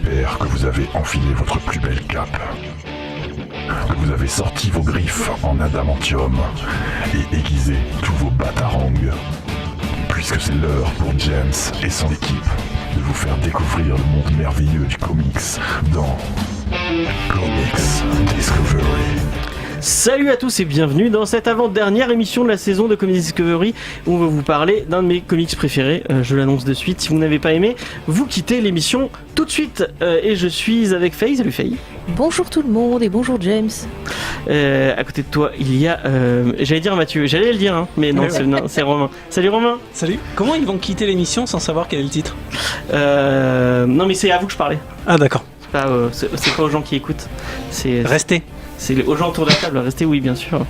J'espère que vous avez enfilé votre plus belle cape, que vous avez sorti vos griffes en adamantium et aiguisé tous vos batarangs, puisque c'est l'heure pour James et son équipe de vous faire découvrir le monde merveilleux du comics dans Comics Discovery. Salut à tous et bienvenue dans cette avant-dernière émission de la saison de Comics Discovery où on va vous parler d'un de mes comics préférés, je l'annonce de suite. Si vous n'avez pas aimé, vous quittez l'émission tout de suite. Et je suis avec Faye. Salut Faye. Bonjour tout le monde et bonjour James. À côté de toi, il y a... j'allais dire Mathieu, j'allais le dire, hein, mais non, c'est Romain. Salut Romain. Salut. Comment ils vont quitter l'émission sans savoir quel est le titre ? Non mais c'est à vous que je parlais. Ah d'accord. C'est pas aux gens qui écoutent. Restez. C'est aux gens autour de la table, restez oui bien sûr.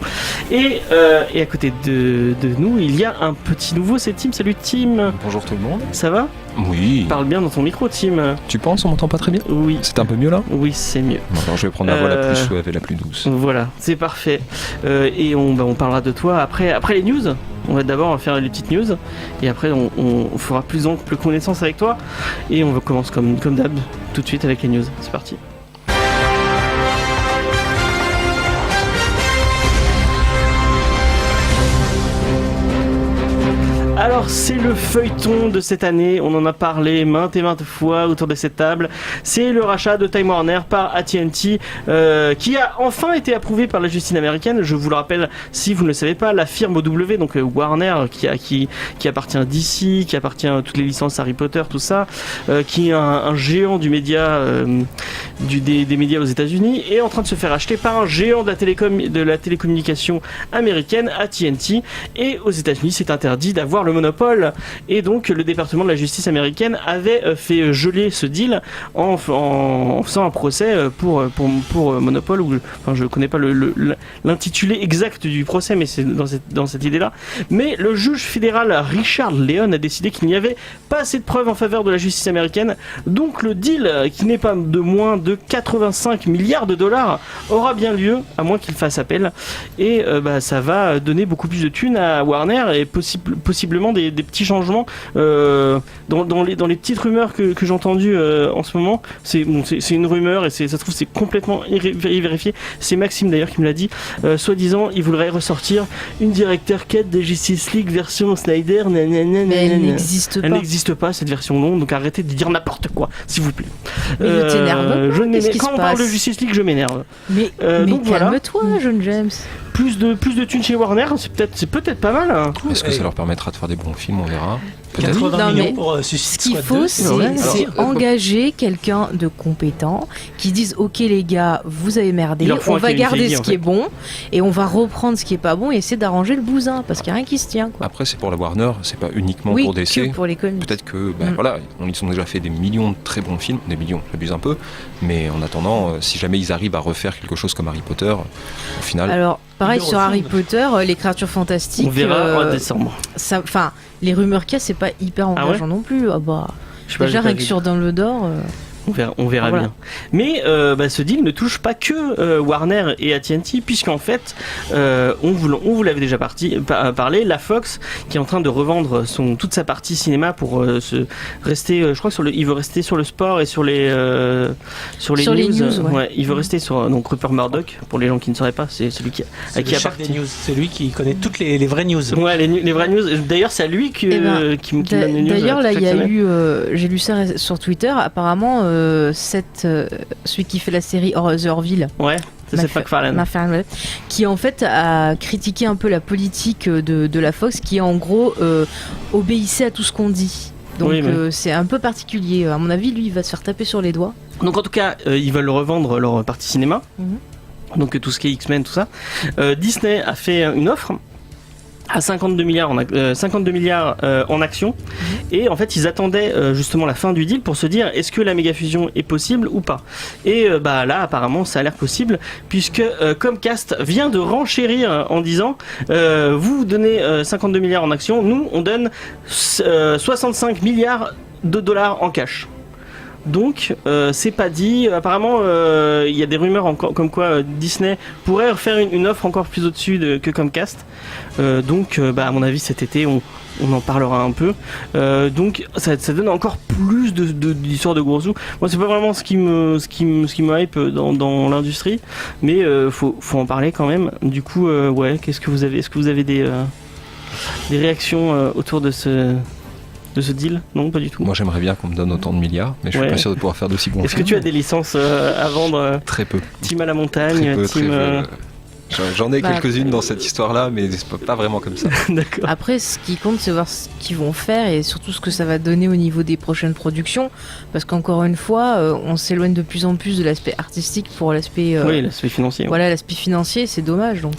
Et à côté de nous, il y a un petit nouveau, c'est Tim. Salut Tim. Bonjour tout le monde. Ça va ? Oui. Parle bien dans ton micro Tim. Tu penses, on m'entend pas très bien ? Oui. C'est un peu mieux là ? Oui, c'est mieux. Bon, alors je vais prendre la voix la plus suave et la plus douce. Voilà, c'est parfait. Et on parlera de toi après les news. On va d'abord faire les petites news et après on fera plus ample connaissance avec toi. Et on commence comme d'hab tout de suite avec les news. C'est parti. Alors c'est le feuilleton de cette année, on en a parlé maintes et maintes fois autour de cette table. C'est le rachat de Time Warner par AT&T qui a enfin été approuvé par la justice américaine. Je vous le rappelle, si vous ne le savez pas, la firme OW, donc Warner, qui appartient à DC, qui appartient à toutes les licences Harry Potter, tout ça, qui est un géant du média, des médias aux États-Unis, est en train de se faire acheter par un géant de la télécommunication américaine, AT&T. Et aux États-Unis, c'est interdit d'avoir le monopole, et donc le département de la justice américaine avait fait geler ce deal en faisant un procès pour monopole, ou enfin je connais pas l'intitulé exact du procès, mais c'est dans cette idée là. Mais le juge fédéral Richard Leon a décidé qu'il n'y avait pas assez de preuves en faveur de la justice américaine, donc le deal, qui n'est pas de moins de 85 milliards de dollars, aura bien lieu, à moins qu'il fasse appel, et ça va donner beaucoup plus de thunes à Warner, et possiblement des petits changements dans les petites rumeurs que j'ai entendues en ce moment. C'est une rumeur, et ça se trouve c'est complètement vérifié. C'est Maxime d'ailleurs qui me l'a dit. Soi-disant, il voudrait ressortir une directeur cut de Justice League version Snyder. Mais elle n'existe pas. Elle n'existe pas, cette version non, donc arrêtez de dire n'importe quoi, s'il vous plaît. Mais ne t'énerve pas. Quand on parle de Justice League, je m'énerve. Mais donc calme-toi, jeune James. Plus de thunes chez Warner, c'est peut-être pas mal. Hein. Est-ce que ça leur permettra de faire des bons films, on verra. 80 millions pour Suicide Squad 2. Ce qu'il faut, c'est engager quelqu'un de compétent qui dise ok les gars, vous avez merdé, on va garder ce qui est bon et on va reprendre ce qui est pas bon et essayer d'arranger le bousin parce qu'il n'y a rien qui se tient, quoi. Après c'est pour la Warner, c'est pas uniquement pour DC. Que pour les comics. Peut-être que voilà, ils ont déjà fait des millions de très bons films, des millions, j'abuse un peu, mais en attendant, si jamais ils arrivent à refaire quelque chose comme Harry Potter, au final. Alors pareil sur Harry Potter, les créatures fantastiques. On verra en décembre. Enfin, les rumeurs qu'il y a, c'est pas hyper engageant non plus. Ah bah, déjà rien que sur Dumbledore. On verra voilà. bien. Mais ce deal ne touche pas que Warner et AT&T, puisqu'en fait, on vous l'avait déjà parlé, la Fox qui est en train de revendre toute sa partie cinéma pour rester, je crois que il veut rester sur le sport et sur les news. Ouais, il veut rester sur donc Rupert Murdoch, pour les gens qui ne sauraient pas, c'est celui à qui appartient. Des news. C'est lui qui connaît toutes les vraies news. Ouais, les vraies news. D'ailleurs, c'est à lui qui me donne les news. D'ailleurs, là, il y a eu, j'ai lu ça sur Twitter, apparemment. Celui qui fait la série The Orville, ouais, c'est McFarlane, qui en fait a critiqué un peu la politique de la Fox, qui en gros obéissait à tout ce qu'on dit. Donc oui, c'est un peu particulier. À mon avis, lui, il va se faire taper sur les doigts. Donc en tout cas, ils veulent revendre leur partie cinéma. Donc tout ce qui est X-Men, tout ça. Disney a fait une offre à 52 milliards en actions, et en fait ils attendaient justement la fin du deal pour se dire est-ce que la méga fusion est possible ou pas, et là apparemment ça a l'air possible, puisque Comcast vient de renchérir en disant vous donnez 52 milliards en actions, nous on donne 65 milliards de dollars en cash. Donc c'est pas dit. Apparemment il y a des rumeurs encore comme quoi Disney pourrait faire une offre encore plus au-dessus que Comcast. Donc à mon avis cet été on en parlera un peu. Donc ça donne encore plus d'histoires de gros sous. Moi c'est pas vraiment ce qui me hype dans l'industrie, mais faut en parler quand même. Du coup ouais, est-ce que vous avez des réactions autour de ce deal? Non, pas du tout. Moi j'aimerais bien qu'on me donne autant de milliards, mais je suis pas sûr de pouvoir faire d'aussi bons. Est-ce que tu as des licences à vendre? Très peu. Team à la montagne, très peu. J'en ai quelques-unes dans cette histoire-là, mais pas vraiment comme ça. D'accord. Après, ce qui compte, c'est voir ce qu'ils vont faire et surtout ce que ça va donner au niveau des prochaines productions. Parce qu'encore une fois, on s'éloigne de plus en plus de l'aspect artistique pour l'aspect... l'aspect financier. Voilà, l'aspect financier, c'est dommage. Donc.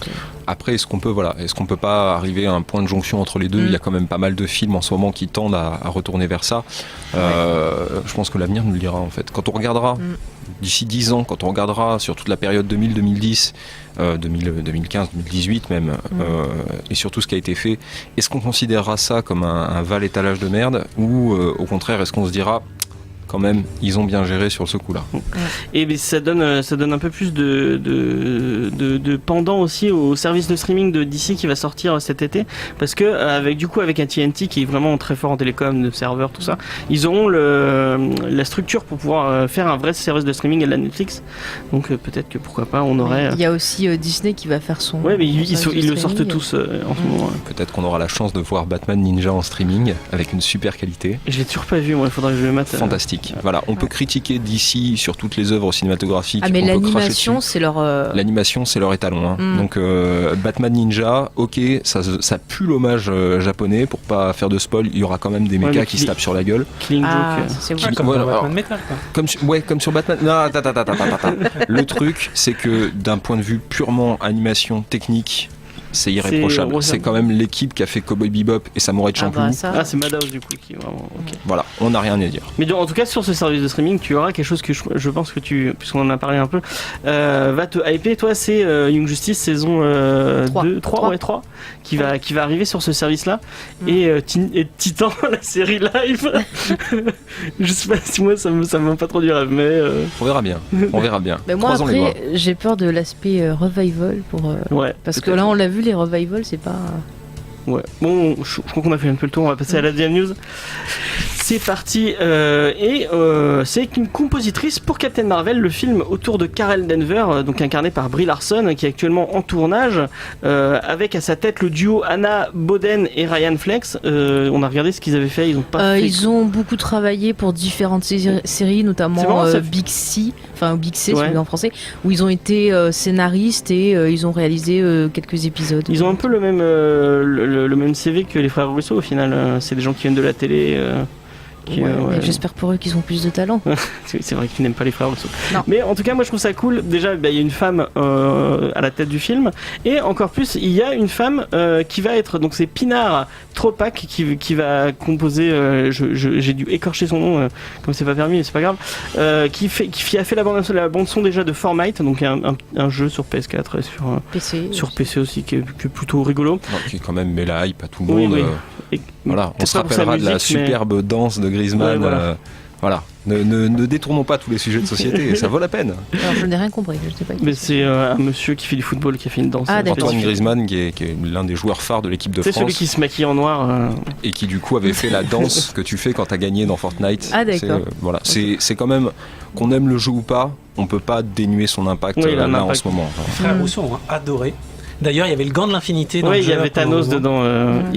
Après, est-ce qu'on peut pas arriver à un point de jonction entre les deux? Il y a quand même pas mal de films en ce moment qui tendent à retourner vers ça. Je pense que l'avenir nous le dira en fait. Quand on regardera, d'ici 10 ans, quand on regardera sur toute la période 2000-2010, 2015-2018 même, et sur tout ce qui a été fait, est-ce qu'on considérera ça comme un val étalage de merde ou au contraire est-ce qu'on se dira quand même ils ont bien géré sur ce coup-là? Et ça donne un peu plus de pendant aussi au service de streaming de DC qui va sortir cet été, parce que avec AT&T qui est vraiment très fort en télécom, de serveurs, tout ça, ils auront la structure pour pouvoir faire un vrai service de streaming à la Netflix. Donc peut-être que pourquoi pas on aurait. Il y a aussi Disney qui va faire son. Ouais, mais ils le sortent tous en ce moment. Peut-être qu'on aura la chance de voir Batman Ninja en streaming avec une super qualité. Je l'ai toujours pas vu, moi. Il faudrait que je le mette. Fantastique. Voilà, on peut critiquer DC sur toutes les œuvres cinématographiques. Ah mais l'animation c'est leur. L'animation c'est leur étalon. Hein. Donc Batman Ninja, ok, ça pue l'hommage japonais. Pour pas faire de spoil, il y aura quand même des mechas qui se tapent sur la gueule. Killing Joke. C'est comme Batman Metal quoi. Comme sur Batman. Non, attends. Le truc, c'est que d'un point de vue purement animation technique, c'est irréprochable. C'est quand même l'équipe qui a fait Cowboy Bebop et Samurai Champloo. C'est Madhouse du coup qui est vraiment. Okay. Voilà, on n'a rien à dire. Mais en tout cas sur ce service de streaming, tu auras quelque chose que je pense que puisqu'on en a parlé un peu, va te hyper. Toi, c'est Young Justice saison 3 qui va arriver sur ce service-là et Titan, la série live. Je sais pas si moi ça me va pas trop du rêve, mais on verra bien. Mais moi après, j'ai peur de l'aspect revival parce que là on l'a vu. Les revivals, c'est pas. Ouais. Bon, je crois qu'on a fait un peu le tour. On va passer à la deuxième news. C'est parti. C'est une compositrice pour Captain Marvel, le film autour de Carol Danvers, donc incarné par Brie Larson, qui est actuellement en tournage, avec à sa tête le duo Anna Boden et Ryan Flex. On a regardé ce qu'ils avaient fait. Ils ont beaucoup travaillé pour différentes séries, notamment Big C, celui en français, où ils ont été scénaristes et ils ont réalisé quelques épisodes. Ils ont un peu le même CV que les frères Russo au final. C'est des gens qui viennent de la télé. J'espère pour eux qu'ils ont plus de talent. C'est vrai que tu n'aimes pas les frères Russo. Mais en tout cas, moi je trouve ça cool. Déjà, il y a une femme à la tête du film, et encore plus, il y a une femme qui va être. Donc c'est Pinar Tropak qui va composer. J'ai dû écorcher son nom, comme c'est pas permis, mais c'est pas grave. Qui a fait la bande son déjà de Fortnite, donc un jeu sur PS4 et sur PC aussi, qui est plutôt rigolo. Qui quand même met la hype à tout le monde. Voilà, on se rappellera de la superbe danse de Griezmann. Voilà. Ne détournons pas tous les sujets de société, ça vaut la peine. Alors je n'ai rien compris, je sais pas. Mais c'est un monsieur qui fait du football qui a fait une danse. Antoine Griezmann, qui est l'un des joueurs phares de l'équipe de France. C'est celui qui se maquille en noir. Et qui du coup avait fait la danse que tu fais quand t'as gagné dans Fortnite. Ah d'accord. C'est quand même, qu'on aime le jeu ou pas, on peut pas dénuer son impact en ce moment. Frères Rousseau ont adoré. D'ailleurs, il y avait le gant de l'infinité dans le jeu. Oui, il y avait Thanos dedans.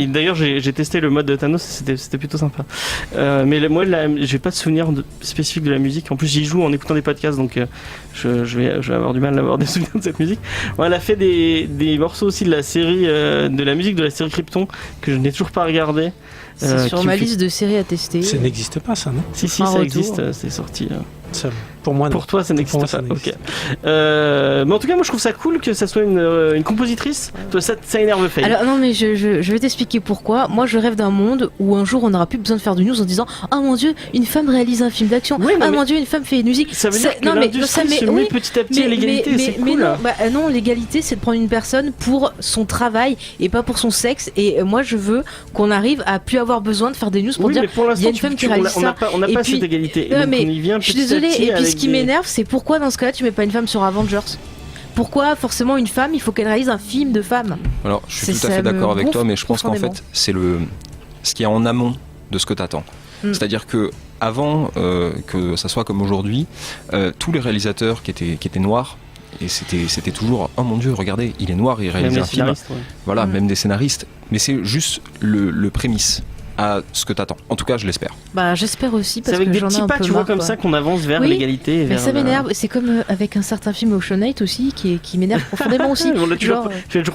D'ailleurs, j'ai testé le mode de Thanos, c'était plutôt sympa. Mais moi, j'ai pas de souvenir spécifique de la musique. En plus, j'y joue en écoutant des podcasts, donc je vais avoir du mal à avoir des souvenirs de cette musique. Bon, elle a fait des morceaux aussi de la série, de la musique de la série Krypton, que je n'ai toujours pas regardé. C'est sur ma liste de séries à tester. Ça n'existe pas, ça, non? Si, ça existe, c'est sorti. Ça, pour moi, non. Pour toi, ça n'existe Pour pas. moi, ça n'existe Ok. Mais en tout cas, moi, je trouve ça cool que ça soit une compositrice. Ça énerve Faye. Alors non, mais je vais t'expliquer pourquoi. Moi, je rêve d'un monde où un jour on n'aura plus besoin de faire du news en disant ah mon Dieu, une femme réalise un film d'action. Oui, ah mon Dieu, une femme fait une musique. Ça veut dire que l'industrie se met petit à petit à l'égalité. C'est cool. Mais non, l'égalité, c'est de prendre une personne pour son travail et pas pour son sexe. Et moi, je veux qu'on arrive à plus avoir besoin de faire des news pour dire il y a une femme qui réalise ça. On n'a pas cette égalité. Je suis désolée. Et puis ce qui m'énerve, c'est pourquoi dans ce cas-là tu mets pas une femme sur Avengers. Pourquoi forcément une femme, il faut qu'elle réalise un film de femme? Alors je suis tout à fait d'accord avec toi, mais je pense qu'en fait c'est ce qui est en amont de ce que t'attends. C'est-à-dire que avant que ça soit comme aujourd'hui, tous les réalisateurs qui étaient noirs, et c'était toujours oh mon Dieu, regardez, il est noir et il réalise un film. Voilà, même des scénaristes. Mais c'est juste le prémisse à ce que t'attends. En tout cas, je l'espère. Bah, j'espère aussi parce que j'en ai un peu marre. C'est avec des petits pas, tu vois, comme ça qu'on avance vers l'égalité. Mais ça m'énerve. C'est comme avec un certain film Oceanite aussi qui m'énerve profondément aussi. On l'a toujours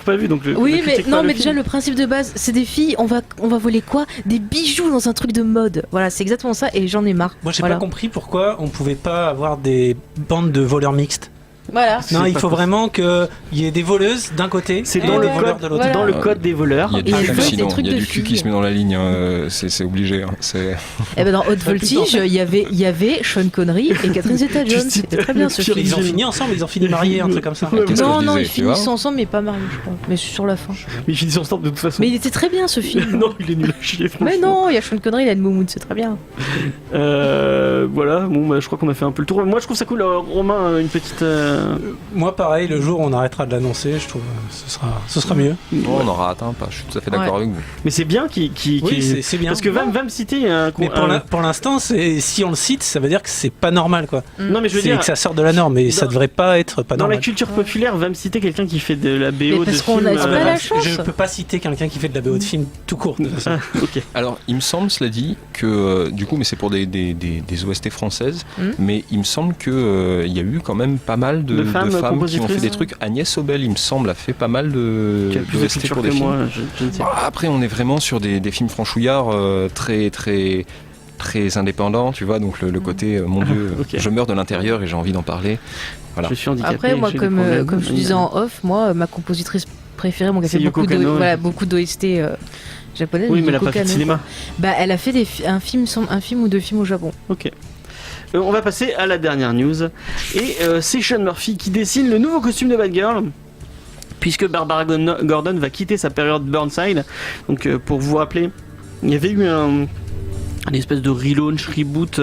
pas vu, donc. Oui, mais déjà le principe de base, c'est des filles. On va voler quoi? Des bijoux dans un truc de mode. Voilà, c'est exactement ça. Et j'en ai marre. Moi, j'ai pas compris pourquoi on pouvait pas avoir des bandes de voleurs mixtes. Voilà. Non, il faut vraiment qu'il y ait des voleuses d'un côté et des voleurs de l'autre. Voilà. Dans le code des voleurs. Il y a du cul, sinon. Il y a du cul qui se met dans la ligne. C'est obligé. Et ben dans Haute Voltige, il y avait Sean Connery et Catherine Zeta-Jones. C'était très bien ce film. Ils ont fini ensemble, ils ont fini mariés, un truc comme ça. Non, ils finissent ensemble, mais pas mariés, je crois. Mais sur la fin. Mais ils finissent ensemble de toute façon. Mais il était très bien ce film. Non, il est nul à chier. Mais non, il y a Sean Connery, il a une moumoune, c'est très bien. Voilà, bon, je crois qu'on a fait un peu le tour. Moi, je trouve ça cool. Romain, une petite. Moi, pareil, le jour où on arrêtera de l'annoncer, je trouve ce sera mieux. Non, on n'aura atteint pas, je suis tout à fait d'accord avec vous. Mais c'est bien c'est bien. Parce que va me citer un. Mais pour l'instant, si on le cite, ça veut dire que c'est pas normal, quoi. Non, mais je veux dire que ça sort de la norme, mais ça devrait pas être pas normal. Dans la culture populaire, va me citer quelqu'un qui fait de la BO de film. Je peux pas citer quelqu'un qui fait de la BO de film tout court. De toute façon. Ok. Alors, il me semble, cela dit, que du coup, mais c'est pour des OST françaises, mais il me semble que il y a eu quand même pas mal de femmes qui ont fait des trucs. Agnès Sobel, il me semble, a fait pas mal de OST pour des films. Moi, je ne sais pas. Après, on est vraiment sur des films franchouillards très très très indépendants, tu vois, donc le côté mon Dieu, je meurs de l'intérieur et j'ai envie d'en parler. Voilà. Je suis handicapé. Après, moi, comme je disais en off, moi, ma compositrice préférée, qui a fait beaucoup d'OST japonaises. Oui, mais elle a pas fait de cinéma. Bah, elle a fait un film ou deux films au Japon. Ok. On va passer à la dernière news. Et c'est Sean Murphy qui dessine le nouveau costume de Batgirl. Puisque Barbara Gordon va quitter sa période Burnside. Donc pour vous rappeler, il y avait eu une espèce de relaunch, reboot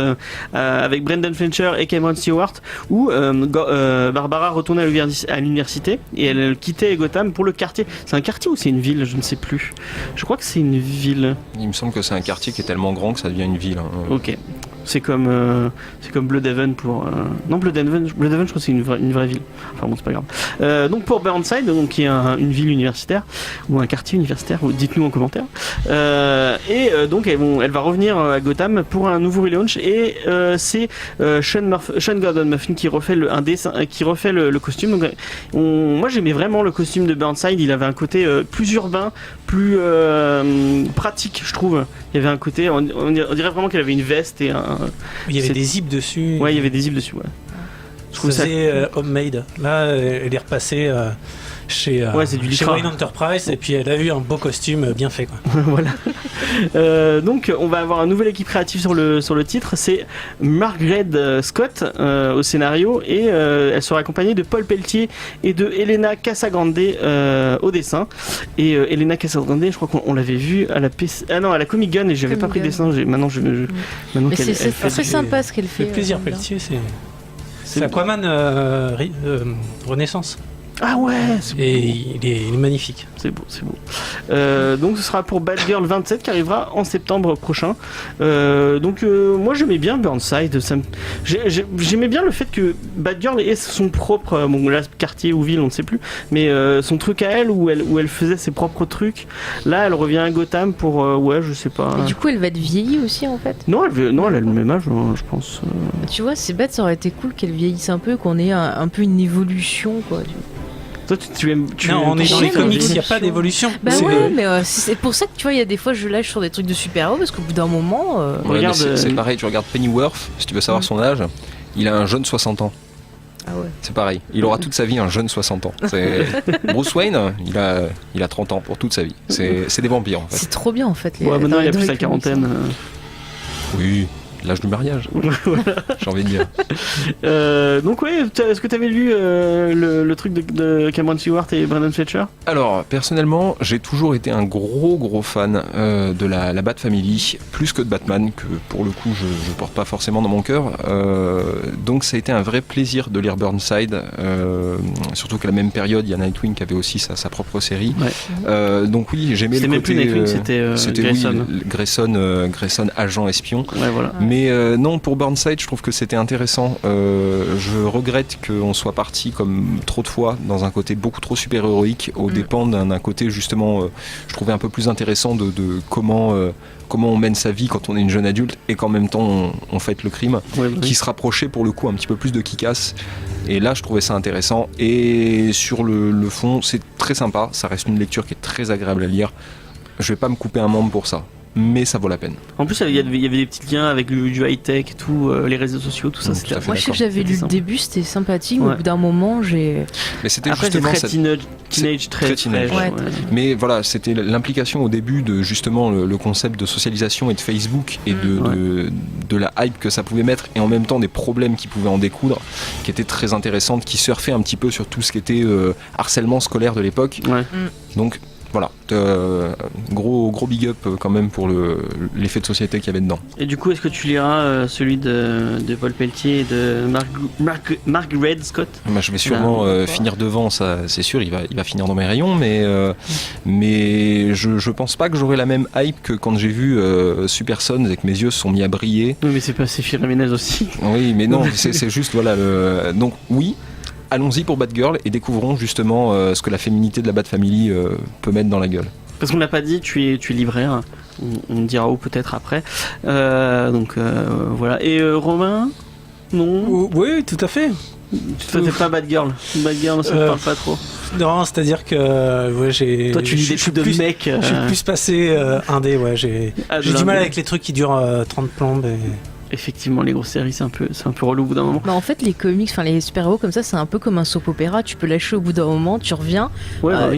avec Brendan Fletcher et Cameron Stewart où Barbara retournait à l'université et elle quittait Gotham pour le quartier. C'est un quartier ou c'est une ville? Je ne sais plus. Je crois que c'est une ville. Il me semble que c'est un quartier qui est tellement grand que ça devient une ville. Ok. C'est comme Bloodhaven pour non Bloodhaven je crois que c'est une vraie ville. Enfin bon, c'est pas grave. Donc pour Burnside, donc qui est une ville universitaire ou un quartier universitaire, dites-nous en commentaire. Donc elle va revenir à Gotham pour un nouveau relaunch et c'est Sean Gordon Muffin qui refait le costume. Donc moi j'aimais vraiment le costume de Burnside. Il avait un côté plus urbain, plus pratique, je trouve. Il y avait un côté, on dirait vraiment qu'elle avait une veste et il y avait des zips dessus. Ouais, il y avait des zips dessus, ouais. Je trouve ça homemade. Là, elle est repassée chez Wayne Enterprise et puis elle a eu un beau costume bien fait, quoi. Voilà. Donc on va avoir une nouvelle équipe créative sur le titre. C'est Margaret Scott au scénario et elle sera accompagnée de Paul Pelletier et de Elena Casagrande au dessin. Et Elena Casagrande, je crois qu'on l'avait vue à la Comic Gun et j'avais pas pris le dessin. Maintenant mais c'est très sympa ce qu'elle fait. C'est plaisir, Pelletier. C'est Aquaman Renaissance. Ah ouais, il est magnifique. C'est beau. Donc ce sera pour Batgirl 27 qui arrivera en septembre prochain. Moi j'aimais bien Burnside. J'aimais bien le fait que Batgirl ait son propre quartier ou ville, on ne sait plus, mais son truc à elle où elle faisait ses propres trucs. Là elle revient à Gotham pour je sais pas. Et du coup elle va être vieillie aussi en fait. Non, elle a le même âge, je pense. Tu vois, c'est bête, ça aurait été cool qu'elle vieillisse un peu, qu'on ait un peu une évolution quoi. Toi, tu aimes. Non, on est dans les comics, il n'y a pas d'évolution. Bah ouais, mais c'est pour ça que tu vois, il y a des fois je lâche sur des trucs de super-héros parce qu'au bout d'un moment. Regarde, c'est pareil, tu regardes Pennyworth, si tu veux savoir son âge, il a un jeune 60 ans. Ah ouais. C'est pareil, il aura toute sa vie un jeune 60 ans. Bruce Wayne, il a 30 ans pour toute sa vie. C'est des vampires en fait. C'est trop bien en fait. Maintenant il a plus sa quarantaine. Oui. L'âge du mariage, j'ai envie de dire. Donc ouais, est-ce que tu avais lu le truc de Cameron Stewart et Brandon Fletcher ? Alors, personnellement, j'ai toujours été un gros fan de la Bat Family, plus que de Batman, que pour le coup je porte pas forcément dans mon cœur. Donc ça a été un vrai plaisir de lire Burnside, surtout qu'à la même période, il y a Nightwing qui avait aussi sa propre série. Ouais. Donc oui, j'aimais le côté... C'était même plus Nightwing, c'était Grayson. Oui, Grayson, agent espion. Ouais, voilà. Mais non, pour Burnside, je trouve que c'était intéressant. Je regrette qu'on soit parti, comme trop de fois, dans un côté beaucoup trop super-héroïque, aux dépens d'un côté, justement, je trouvais un peu plus intéressant de comment on mène sa vie quand on est une jeune adulte et qu'en même temps on fête le crime, qui se rapprochait pour le coup un petit peu plus de Kick-Ass. Et là, je trouvais ça intéressant. Et sur le fond, c'est très sympa. Ça reste une lecture qui est très agréable à lire. Je vais pas me couper un membre pour ça. Mais ça vaut la peine. En plus, il y avait des petits liens avec du high-tech et tout, les réseaux sociaux, tout ça. Moi, je sais que j'avais lu le début, c'était sympathique, mais au bout d'un moment, j'ai... Mais c'était après, justement... c'est teenage, très teenage. Ouais. Mais voilà, c'était l'implication au début de justement le concept de socialisation et de Facebook et de la hype que ça pouvait mettre, et en même temps des problèmes qui pouvaient en découdre, qui étaient très intéressantes, qui surfaient un petit peu sur tout ce qui était harcèlement scolaire de l'époque. Ouais. Donc... Voilà, gros big up quand même pour l'effet de société qu'il y avait dedans. Et du coup, est-ce que tu liras celui de Paul Pelletier et de Margaret Scott ? Je vais sûrement finir devant, ça c'est sûr, il va finir dans mes rayons, mais je pense pas que j'aurai la même hype que quand j'ai vu Super Sons et que mes yeux se sont mis à briller. Oui, mais c'est pas Séphir Jiménez aussi. Oui, mais non, c'est juste, voilà, donc oui. Allons-y pour Batgirl et découvrons justement ce que la féminité de la Bat Family peut mettre dans la gueule. Parce qu'on l'a pas dit, tu es libraire, on dira où peut-être après. Donc voilà. Et Romain ? Non ? Oui, tout à fait. Toi, t'es pas Batgirl. Batgirl, ça te parle pas trop. Non, c'est-à-dire que j'ai. Toi, tu lis des trucs de mecs. Je suis plus passé indé, ouais. J'ai du mal avec les trucs qui durent 30 plombes. Effectivement, les grosses séries, c'est un peu relou au bout d'un moment. Bah en fait, les comics, enfin les super-héros comme ça, c'est un peu comme un soap-opéra. Tu peux lâcher au bout d'un moment, tu reviens,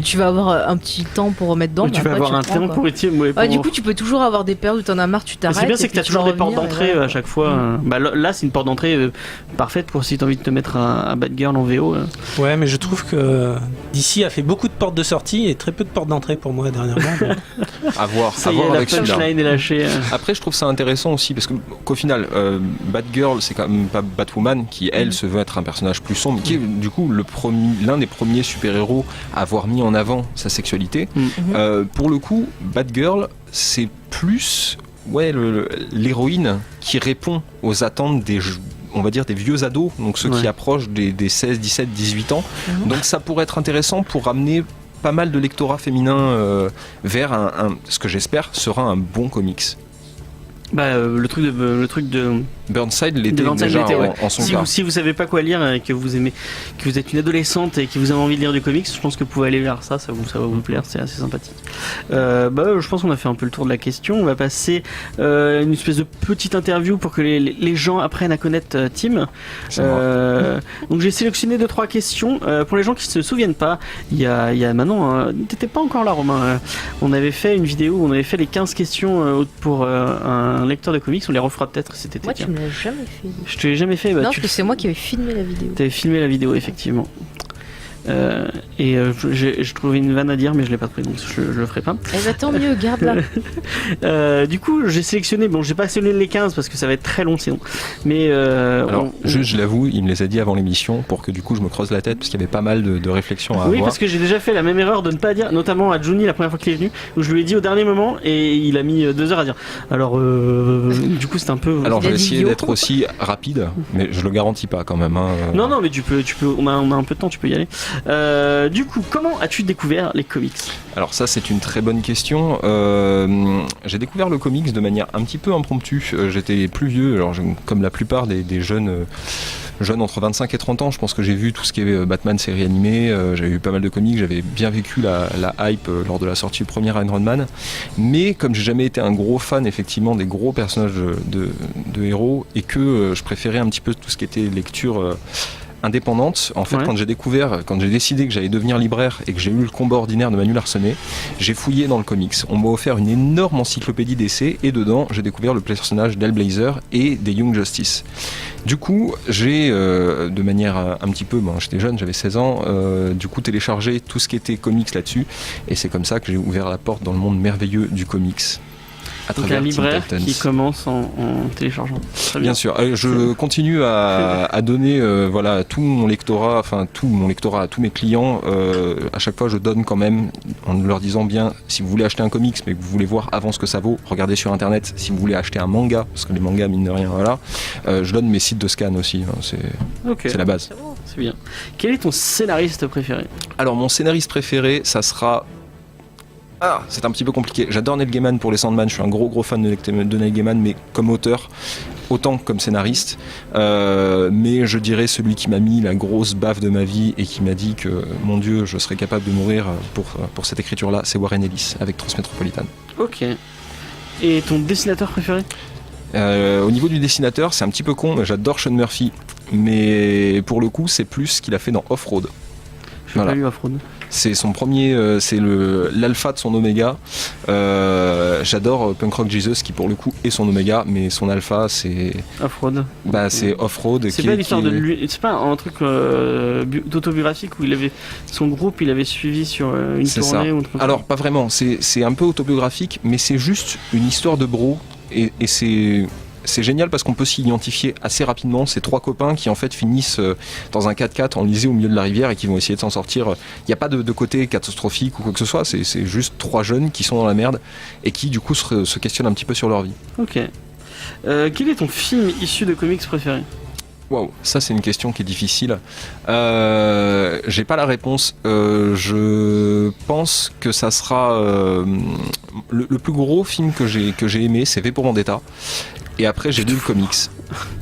tu vas avoir un petit temps pour remettre dedans. Tu vas avoir un temps pour étirer. Du coup, tu peux toujours avoir des périodes où t'en as marre, tu t'arrêtes. C'est bien, c'est que t'as toujours des portes d'entrée à chaque fois. Bah, là, c'est une porte d'entrée parfaite pour si t'as envie de te mettre à Batgirl en VO. Ouais, mais je trouve que DC a fait beaucoup de portes de sortie et très peu de portes d'entrée pour moi dernièrement. À voir avec la punchline est lâchée. Après, je trouve ça intéressant aussi parce qu'au final, Batgirl, c'est quand même pas Batwoman qui, elle, se veut être un personnage plus sombre, qui est du coup l'un des premiers super-héros à avoir mis en avant sa sexualité. Pour le coup, Batgirl, c'est plus l'héroïne qui répond aux attentes on va dire des vieux ados, donc ceux qui approchent des 16, 17, 18 ans. Donc ça pourrait être intéressant pour ramener pas mal de lectorat féminin vers ce que j'espère sera un bon comics. Bah, le truc de Burnside l'était déjà en son cas. Si vous savez pas quoi lire et que vous êtes une adolescente et que vous avez envie de lire du comics, je pense que vous pouvez aller vers ça va vous plaire, c'est assez sympathique. Je pense qu'on a fait un peu le tour de la question. On va passer une espèce de petite interview pour que les gens apprennent à connaître Tim. Donc j'ai sélectionné 2-3 questions pour les gens qui se souviennent pas. Il y a maintenant, t'étais pas encore là, Romain. On avait fait une vidéo où on avait fait les 15 questions pour un lecteur de comics. On les refera peut-être cet été. Moi, tu me l'as jamais fait. Je te l'ai jamais fait. Non, parce que c'est moi qui avais filmé la vidéo. T'avais filmé la vidéo, effectivement. Je trouvais une vanne à dire, mais je l'ai pas pris, donc je le ferai pas. Eh bah tant mieux, garde-la. Du coup, j'ai sélectionné, j'ai pas sélectionné les 15 parce que ça va être très long sinon. Mais alors, je l'avoue, il me les a dit avant l'émission pour que du coup je me creuse la tête parce qu'il y avait pas mal de réflexions à avoir. Oui, parce que j'ai déjà fait la même erreur de ne pas dire, notamment à Johnny la première fois qu'il est venu, où je lui ai dit au dernier moment et il a mis 2 heures à dire. Alors, du coup, c'est un peu. Alors, je vais essayer d'être aussi rapide, mais je le garantis pas quand même. Non, mais tu peux. On a un peu de temps, tu peux y aller. Du coup, comment as-tu découvert les comics ? Alors ça, c'est une très bonne question. J'ai découvert le comics de manière un petit peu impromptue. J'étais plus vieux, alors comme la plupart des jeunes entre 25 et 30 ans, je pense que j'ai vu tout ce qui est Batman série animée, j'avais vu pas mal de comics, j'avais bien vécu la hype lors de la sortie du premier Iron Man, mais comme j'ai jamais été un gros fan effectivement des gros personnages de héros, et que je préférais un petit peu tout ce qui était lecture indépendante, en fait, quand j'ai décidé que j'allais devenir libraire et que j'ai eu le combat ordinaire de Manu Larsenet, j'ai fouillé dans le comics. On m'a offert une énorme encyclopédie d'essais et dedans, j'ai découvert le personnage d'Hellblazer et des Young Justice. Du coup, j'ai, de manière un petit peu, j'étais jeune, j'avais 16 ans, du coup téléchargé tout ce qui était comics là-dessus, et c'est comme ça que j'ai ouvert la porte dans le monde merveilleux du comics. Donc un libraire qui commence en téléchargeant. Bien sûr, je continue à donner tout mon lectorat à tous mes clients. À chaque fois, je donne quand même en leur disant bien, si vous voulez acheter un comics mais que vous voulez voir avant ce que ça vaut, regardez sur internet. Si vous voulez acheter un manga, parce que les mangas mine de rien, je donne mes sites de scan aussi. C'est la base. C'est bien. Quel est ton scénariste préféré ? Alors mon scénariste préféré, ça sera... c'est un petit peu compliqué. J'adore Neil Gaiman pour les Sandman, je suis un gros fan de Neil Gaiman, mais comme auteur, autant que comme scénariste. Mais je dirais celui qui m'a mis la grosse baffe de ma vie et qui m'a dit que, mon Dieu, je serais capable de mourir pour cette écriture-là, c'est Warren Ellis, avec Transmétropolitane. Ok. Et ton dessinateur préféré ? Au niveau du dessinateur, c'est un petit peu con, mais j'adore Sean Murphy. Mais pour le coup, c'est plus ce qu'il a fait dans Off-Road. Je n'ai pas lu Off-Road. C'est son premier, c'est l'alpha de son oméga. J'adore Punk Rock Jesus qui pour le coup est son oméga, mais son alpha c'est Off-Road. C'est Off-Road. C'est pas l'histoire de lui. C'est pas un truc d'autobiographique où son groupe il avait suivi sur une tournée ou un truc. Alors pas vraiment. C'est un peu autobiographique, mais c'est juste une histoire de bro et c'est génial parce qu'on peut s'y identifier assez rapidement. Ces trois copains qui en fait finissent dans un 4x4 enlisé au milieu de la rivière et qui vont essayer de s'en sortir. Il n'y a pas de côté catastrophique ou quoi que ce soit, c'est juste trois jeunes qui sont dans la merde et qui du coup se questionnent un petit peu sur leur vie. Ok. Quel est ton film issu de comics préféré ? Waouh, ça c'est une question qui est difficile. J'ai pas la réponse. Je pense que ça sera le plus gros film que j'ai aimé, c'est V pour Vendetta. Et après j'ai lu le comics.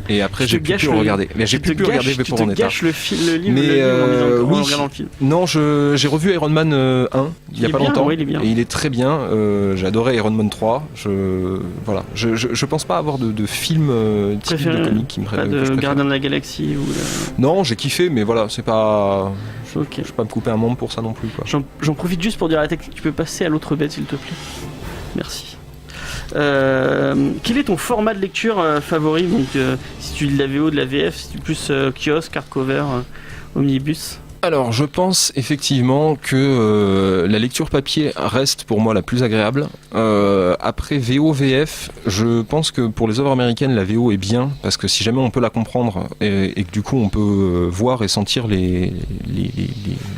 Et après j'ai pu le regarder. Mais j'ai pu regarder V pour Vendetta. Tu gâches le livre en regardant le film. Non, j'ai revu Iron Man 1 il y a pas longtemps. Oui, il est bien. Et il est très bien. J'ai adoré Iron Man 3. Je pense pas avoir de film typique de comics qui me préfère. Pas de Gardien de la Galaxie ou Non, j'ai kiffé, mais voilà, c'est pas. Ok. Je vais pas me couper un membre pour ça non plus. J'en profite juste pour dire à la technique, tu peux passer à l'autre bête s'il te plaît. Merci. Quel est ton format de lecture favori ? Donc, si tu lis de la VO, de la VF, si tu plus kiosque, hardcover, omnibus ? Alors, je pense effectivement que la lecture papier reste pour moi la plus agréable. Après VO, VF, je pense que pour les œuvres américaines, la VO est bien parce que si jamais on peut la comprendre et que du coup on peut voir et sentir les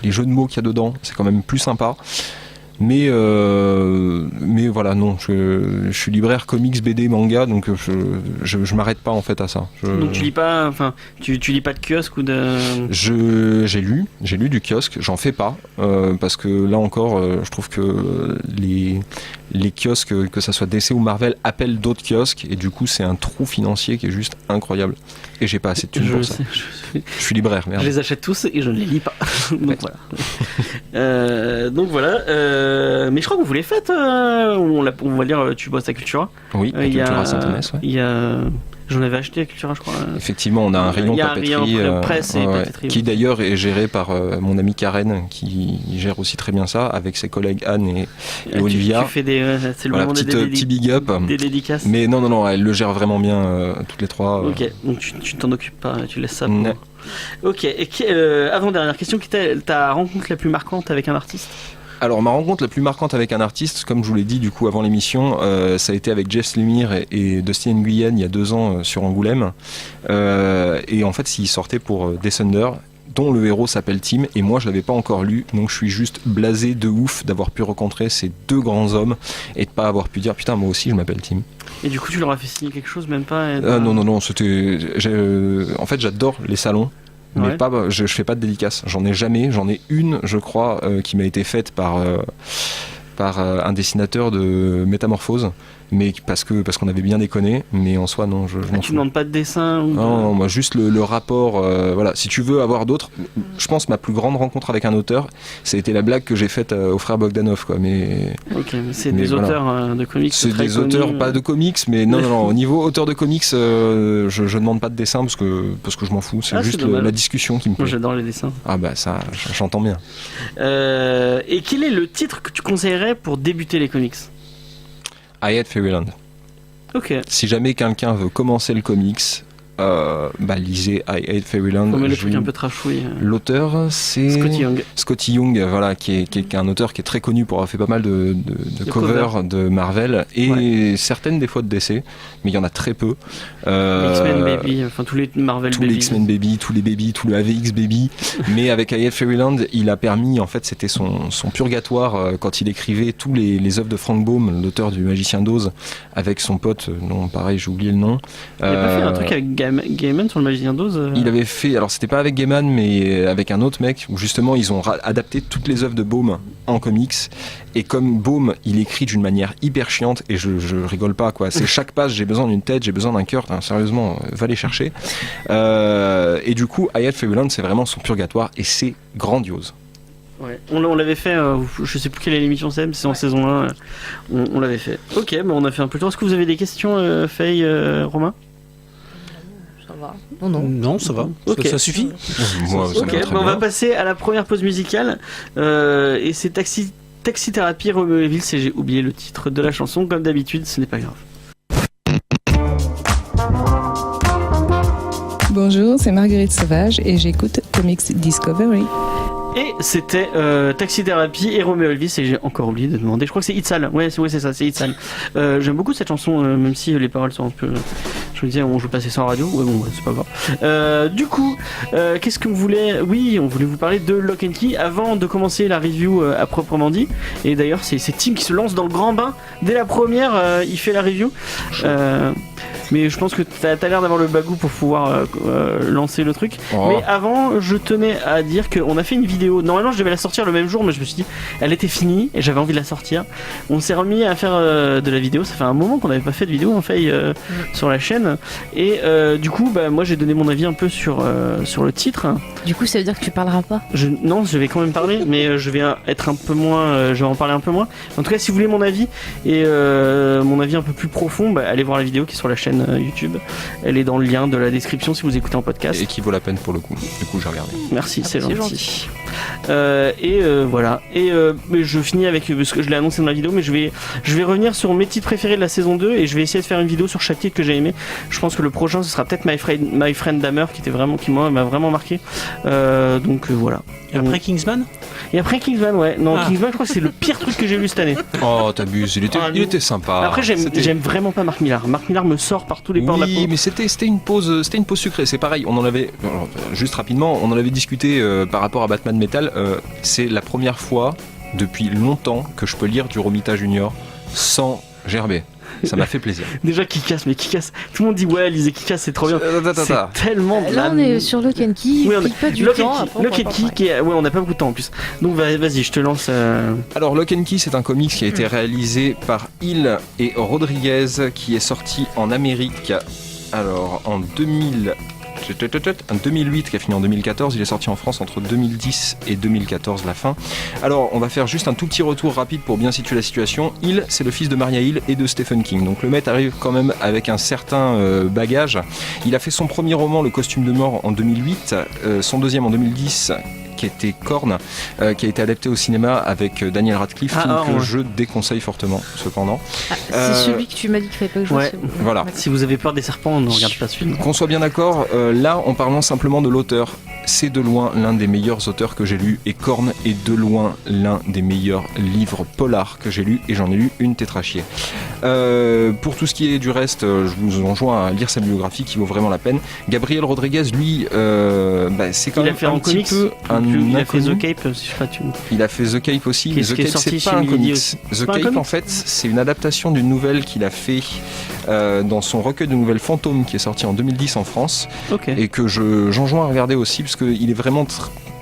jeux de mots qu'il y a dedans, c'est quand même plus sympa. Mais voilà, non, je suis libraire comics, BD, manga, donc je m'arrête pas en fait à ça. Donc tu lis pas, enfin, tu lis pas de kiosque ou de... J'ai lu du kiosque, j'en fais pas, parce que là encore, je trouve que les kiosques, que ça soit DC ou Marvel, appellent d'autres kiosques, et du coup c'est un trou financier qui est juste incroyable. Et j'ai pas assez de thunes pour ça. Je suis libraire, merde. Je les achète tous et je ne les lis pas. Donc voilà. Mais je crois que vous les faites. On va dire, tu bosses à Cultura. Oui, à Cultura Saint-Denis. J'en avais acheté à Cultura, je crois. Effectivement, on a un rayon papeterie, papeterie qui d'ailleurs est géré par mon amie Karen, qui gère aussi très bien ça, avec ses collègues Anne et Olivia. Tu fais c'est le moment petit big up. Des dédicaces. Mais non, elle le gère vraiment bien, toutes les trois. Ok, donc tu t'en occupes pas, tu laisses ça pour... Ok, et avant-dernière question, ta rencontre la plus marquante avec un artiste ? Alors ma rencontre la plus marquante avec un artiste, comme je vous l'ai dit du coup avant l'émission, ça a été avec Jeff Lemire et Dustin Nguyen il y a 2 ans sur Angoulême. Et en fait il sortait pour Descender, dont le héros s'appelle Tim, et moi je l'avais pas encore lu, donc je suis juste blasé de ouf d'avoir pu rencontrer ces 2 grands hommes et de pas avoir pu dire putain moi aussi je m'appelle Tim. Et du coup tu leur as fait signer quelque chose, même pas Non, c'était... en fait j'adore les salons. mais je fais pas de dédicace. J'en ai jamais. J'en ai une, je crois, qui m'a été faite par un dessinateur de Métamorphose, mais parce qu'on avait bien déconné, mais en soi non, je m'en fous. Tu demandes pas de dessin Non, moi juste le rapport, voilà. Si tu veux avoir d'autres, je pense ma plus grande rencontre avec un auteur, ça a été la blague que j'ai faite aux frères Bogdanov, quoi. Mais c'est des auteurs de comics. C'est des auteurs pas de comics, mais non, au niveau auteur de comics, je demande pas de dessin parce que je m'en fous. C'est juste la discussion qui me plaît. Moi j'adore les dessins. Ah bah ça, j'entends bien. Et quel est le titre que tu conseillerais pour débuter les comics? I Hate Fairyland. Ok. Si jamais quelqu'un veut commencer le comics, lisez I Hate Fairyland. Mais le truc un peu trashouille. L'auteur, c'est Scotty Young, voilà, qui est un auteur qui est très connu pour avoir fait pas mal de covers de Marvel et certaines des fois de DC, mais il y en a très peu. X-Men Baby, enfin tous les Marvel Baby. Tous les X-Men Baby, tous les Baby, tout le AVX Baby. Mais avec I Hate Fairyland, il a permis, en fait, c'était son purgatoire quand il écrivait tous les œuvres de Frank Baum, l'auteur du Magicien d'Oz, avec son pote, non, pareil, j'ai oublié le nom. Il a pas fait un truc avec Gaiman sur le Magicien d'Oz Il avait fait, alors c'était pas avec Gaiman, mais avec un autre mec, où justement ils ont adapté toutes les œuvres de Baum en comics. Et comme Baum, il écrit d'une manière hyper chiante, et je rigole pas, quoi. C'est chaque page, j'ai besoin d'une tête, j'ai besoin d'un cœur. Sérieusement, va les chercher. Et du coup, I Hate Fairyland, c'est vraiment son purgatoire, et c'est grandiose. Ouais. On l'avait fait, je sais plus quelle est l'émission c'est en saison 1, on l'avait fait. Ok, on a fait un peu le tour. Est-ce que vous avez des questions, Faye, Romain? Non, ça va. Okay. Ça suffit. On va passer à la première pause musicale. Et c'est Taxi Thérapie, Romeo et Vills, et j'ai oublié le titre de la chanson. Comme d'habitude, ce n'est pas grave. Bonjour, c'est Marguerite Sauvage et j'écoute Comics Discovery. Et c'était Taxi Thérapie et Romeo Elvis, et j'ai encore oublié de demander, je crois que c'est Itzal. Ouais, c'est ça, c'est Itzal. J'aime beaucoup cette chanson, même si les paroles sont un peu... Je me disais, on joue passer ça en radio. Ouais, bon, c'est pas grave. Du coup, qu'est-ce qu'on voulait... Oui, on voulait vous parler de Lock and Key avant de commencer la review à proprement dit. Et d'ailleurs, c'est Tim qui se lance dans le grand bain. Dès la première, il fait la review. Mais je pense que t'as l'air d'avoir le bagou pour pouvoir lancer le truc. Mais avant, je tenais à dire qu'on a fait une vidéo. Normalement, je devais la sortir le même jour, mais je me suis dit, elle était finie et j'avais envie de la sortir. On s'est remis à faire de la vidéo. Ça fait un moment qu'on n'avait pas fait de vidéo, en fait, sur la chaîne. Et du coup, moi, j'ai donné mon avis un peu sur le titre. Du coup, ça veut dire que tu parleras pas? Non, je vais quand même parler, mais je vais être un peu moins. Je vais en parler un peu moins. En tout cas, si vous voulez mon avis et mon avis un peu plus profond, allez voir la vidéo qui est sur la chaîne YouTube. Elle est dans le lien de la description si vous écoutez en podcast. Et qui vaut la peine pour le coup. Du coup, j'ai regardé. Merci, c'est gentil. Voilà. Mais je finis avec, parce que je l'ai annoncé dans la vidéo, mais je vais revenir sur mes titres préférés de la saison 2 et je vais essayer de faire une vidéo sur chaque titre que j'ai aimé. Je pense que le prochain ce sera peut-être My Friend Dahmer qui m'a vraiment marqué. Donc voilà. Et après Kingsman? Et après Kingsman, ouais. Non, Kingsman, je crois que c'est le pire truc que j'ai lu cette année. Oh, t'abuses, il était sympa. Après, j'aime vraiment pas Mark Millar. Mark Millar me sort par tous les pores de la peau. Oui, mais c'était une pause sucrée. C'est pareil, on en avait, juste rapidement, on en avait discuté par rapport à Batman Metal. C'est la première fois depuis longtemps que je peux lire du Romita Junior sans gerber. Ça m'a fait plaisir. Déjà Kick-Ass, mais Kick-Ass, tout le monde dit ouais, lisez Kick-Ass, c'est trop bien. C'est tellement de là, on est sur Lock and Key, oui, pas du temps. Lock and Key, ouais, on n'a pas beaucoup de temps en plus. Donc vas-y, je te lance. Alors Lock and Key, c'est un comics qui a été réalisé par Hill et Rodriguez, qui est sorti en Amérique. Alors en 2008 qui a fini en 2014, il est sorti en France entre 2010 et 2014 la fin. Alors on va faire juste un tout petit retour rapide pour bien situer la situation. Hill, c'est le fils de Maria Hill et de Stephen King, donc le mec arrive quand même avec un certain bagage. Il a fait son premier roman, Le Costume de mort, en 2008, son deuxième en 2010 qui était Korn, qui a été adapté au cinéma avec Daniel Radcliffe, que je déconseille fortement cependant. C'est celui que tu m'as dit qu'il fallait pas que je vois. Voilà. Si vous avez peur des serpents, ne regarde pas ce film. Qu'on soit bien d'accord, là en parlant simplement de l'auteur, c'est de loin l'un des meilleurs auteurs que j'ai lu, et Korn est de loin l'un des meilleurs livres polars que j'ai lu, et j'en ai lu une tétrachier. Pour tout ce qui est du reste, je vous enjoins à lire sa biographie qui vaut vraiment la peine. Gabriel Rodriguez, lui, c'est quand même un petit peu il a fait The Cape, je sais pas, il a fait The Cape aussi, mais The Cape c'est pas un comics. The Cape en fait c'est une adaptation d'une nouvelle qu'il a fait dans son recueil de nouvelles Fantômes qui est sorti en 2010 en France, et que j'enjoins à regarder aussi parce parce qu'il est vraiment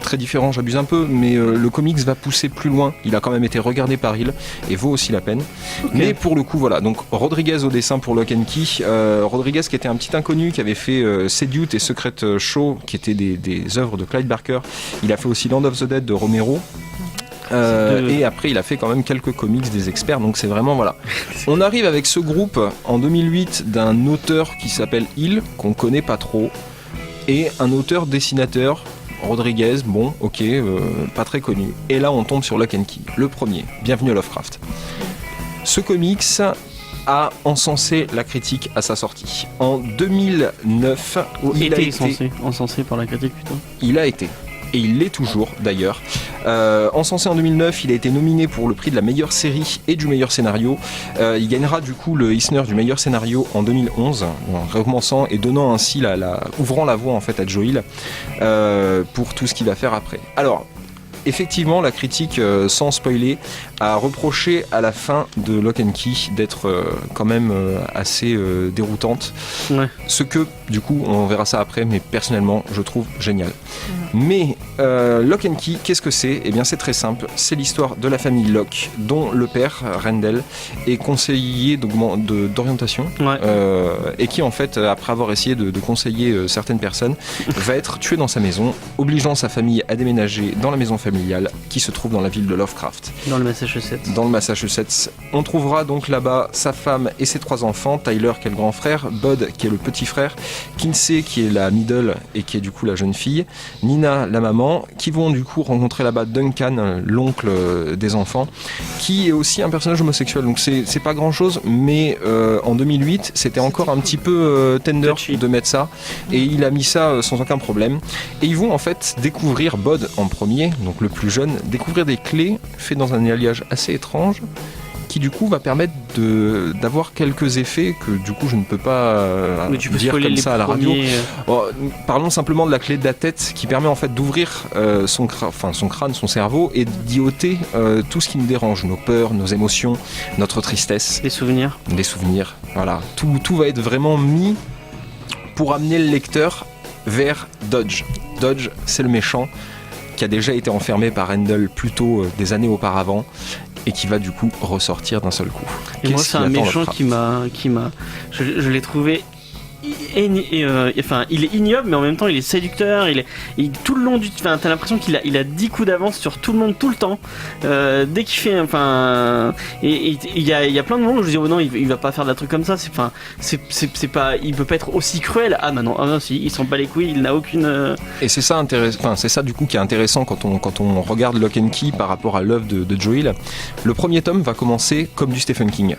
très différent, j'abuse un peu, mais le comics va pousser plus loin. Il a quand même été regardé par Hill et vaut aussi la peine. Okay. Mais pour le coup, voilà. Donc Rodriguez au dessin pour Lock and Key. Rodriguez qui était un petit inconnu, qui avait fait Seduce et Secret Show, qui étaient des œuvres de Clive Barker. Il a fait aussi Land of the Dead de Romero. Et après il a fait quand même quelques comics des experts, donc c'est vraiment voilà. On arrive avec ce groupe en 2008 d'un auteur qui s'appelle Hill, qu'on connaît pas trop, et un auteur dessinateur Rodriguez, bon ok, pas très connu. Et là on tombe sur Lock and Key, le premier, Bienvenue à Lovecraft. Ce comics a encensé la critique à sa sortie. En 2009, il a été encensé par la critique plutôt. Il a été. Et il l'est toujours d'ailleurs. Encensé en 2009, il a été nominé pour le prix de la meilleure série et du meilleur scénario. Il gagnera du coup le Eisner du meilleur scénario en 2011, en recommençant et donnant ainsi ouvrant la voie en fait à Joe Hill pour tout ce qu'il va faire après. Alors, effectivement, la critique, sans spoiler, a reproché à la fin de Lock and Key d'être quand même assez déroutante. Ouais. Ce que, du coup, on verra ça après, mais personnellement, je trouve génial. Mais Lock and Key, qu'est-ce que c'est ? Eh bien, c'est très simple. C'est l'histoire de la famille Locke, dont le père, Rendell, est conseiller d'orientation, et qui, en fait, après avoir essayé de conseiller certaines personnes, va être tué dans sa maison, obligeant sa famille à déménager dans la maison familiale qui se trouve dans la ville de Lovecraft. Dans le Massachusetts. On trouvera donc là-bas sa femme et ses 3 enfants, Tyler qui est le grand frère, Bud qui est le petit frère, Kinsey qui est la middle et qui est du coup la jeune fille, Nina la maman, qui vont du coup rencontrer là-bas Duncan, l'oncle des enfants, qui est aussi un personnage homosexuel. Donc c'est pas grand-chose, mais en 2008 c'était encore un petit peu tender de mettre ça, et il a mis ça sans aucun problème. Et ils vont en fait découvrir Bud en premier, donc le plus jeune, découvrir des clés faites dans un alliage assez étrange qui du coup va permettre d'avoir quelques effets que du coup je ne peux pas dire comme ça à la radio. Parlons simplement de la clé de la tête qui permet en fait d'ouvrir son crâne, son cerveau, et d'y ôter tout ce qui nous dérange, nos peurs, nos émotions, notre tristesse. Les souvenirs, voilà. Tout va être vraiment mis pour amener le lecteur vers Dodge. Dodge, c'est le méchant qui a déjà été enfermé par Rendell plus tôt des années auparavant et qui va du coup ressortir d'un seul coup. Et moi c'est un méchant qui m'a je l'ai trouvé il est ignoble, mais en même temps il est séducteur. Tout le long t'as l'impression qu'il a 10 coups d'avance sur tout le monde tout le temps. Dès qu'il fait, et il y a plein de moments où je dis non, il va pas faire de la truc comme ça. C'est pas, il peut pas être aussi cruel. Ah non, si, il s'en bat les couilles, il n'a aucune. Et c'est ça c'est ça du coup qui est intéressant quand on regarde Lock and Key par rapport à l'œuvre de Joe Hill. Le premier tome va commencer comme du Stephen King.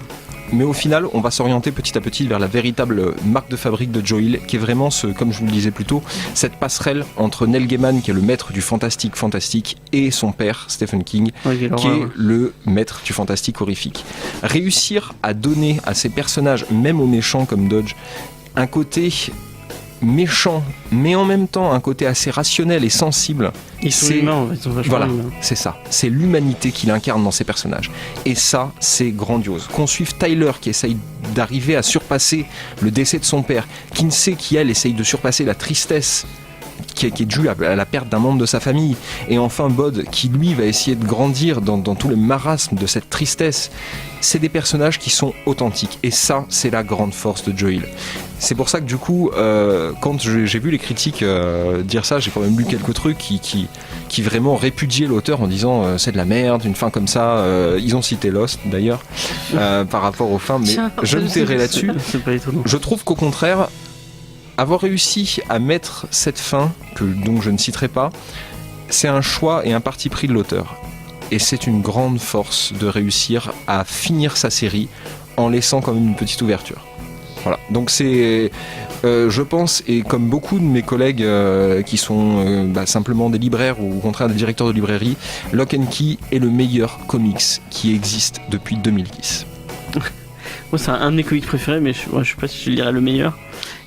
Mais au final, on va s'orienter petit à petit vers la véritable marque de fabrique de Joe Hill, qui est vraiment, comme je vous le disais plus tôt, cette passerelle entre Neil Gaiman, qui est le maître du fantastique, et son père, Stephen King, qui est le maître du fantastique horrifique. Réussir à donner à ces personnages, même aux méchants comme Dodge, un côté méchant, mais en même temps un côté assez rationnel et sensible. Ils sont humains, ils sont vachement humains. C'est ça, c'est l'humanité qu'il incarne dans ces personnages. Et ça, c'est grandiose. Qu'on suive Tyler qui essaye d'arriver à surpasser le décès de son père, Kinsey qui elle essaye de surpasser la tristesse qui est due à la perte d'un membre de sa famille, et enfin Bud qui lui va essayer de grandir dans tout le marasme de cette tristesse. C'est des personnages qui sont authentiques, et ça c'est la grande force de Joe Hill. C'est pour ça que du coup quand j'ai vu les critiques dire ça, j'ai quand même lu quelques trucs qui vraiment répudiaient l'auteur en disant c'est de la merde, une fin comme ça. Ils ont cité Lost d'ailleurs par rapport aux fins, mais je me tairai là-dessus. Je trouve qu'au contraire, avoir réussi à mettre cette fin, dont je ne citerai pas, c'est un choix et un parti pris de l'auteur. Et c'est une grande force de réussir à finir sa série en laissant quand même une petite ouverture. Voilà, donc c'est, je pense, et comme beaucoup de mes collègues qui sont simplement des libraires ou au contraire des directeurs de librairie, Lock and Key est le meilleur comics qui existe depuis 2010. Moi c'est un de mes comics préférés, mais je sais pas si je dirais le meilleur.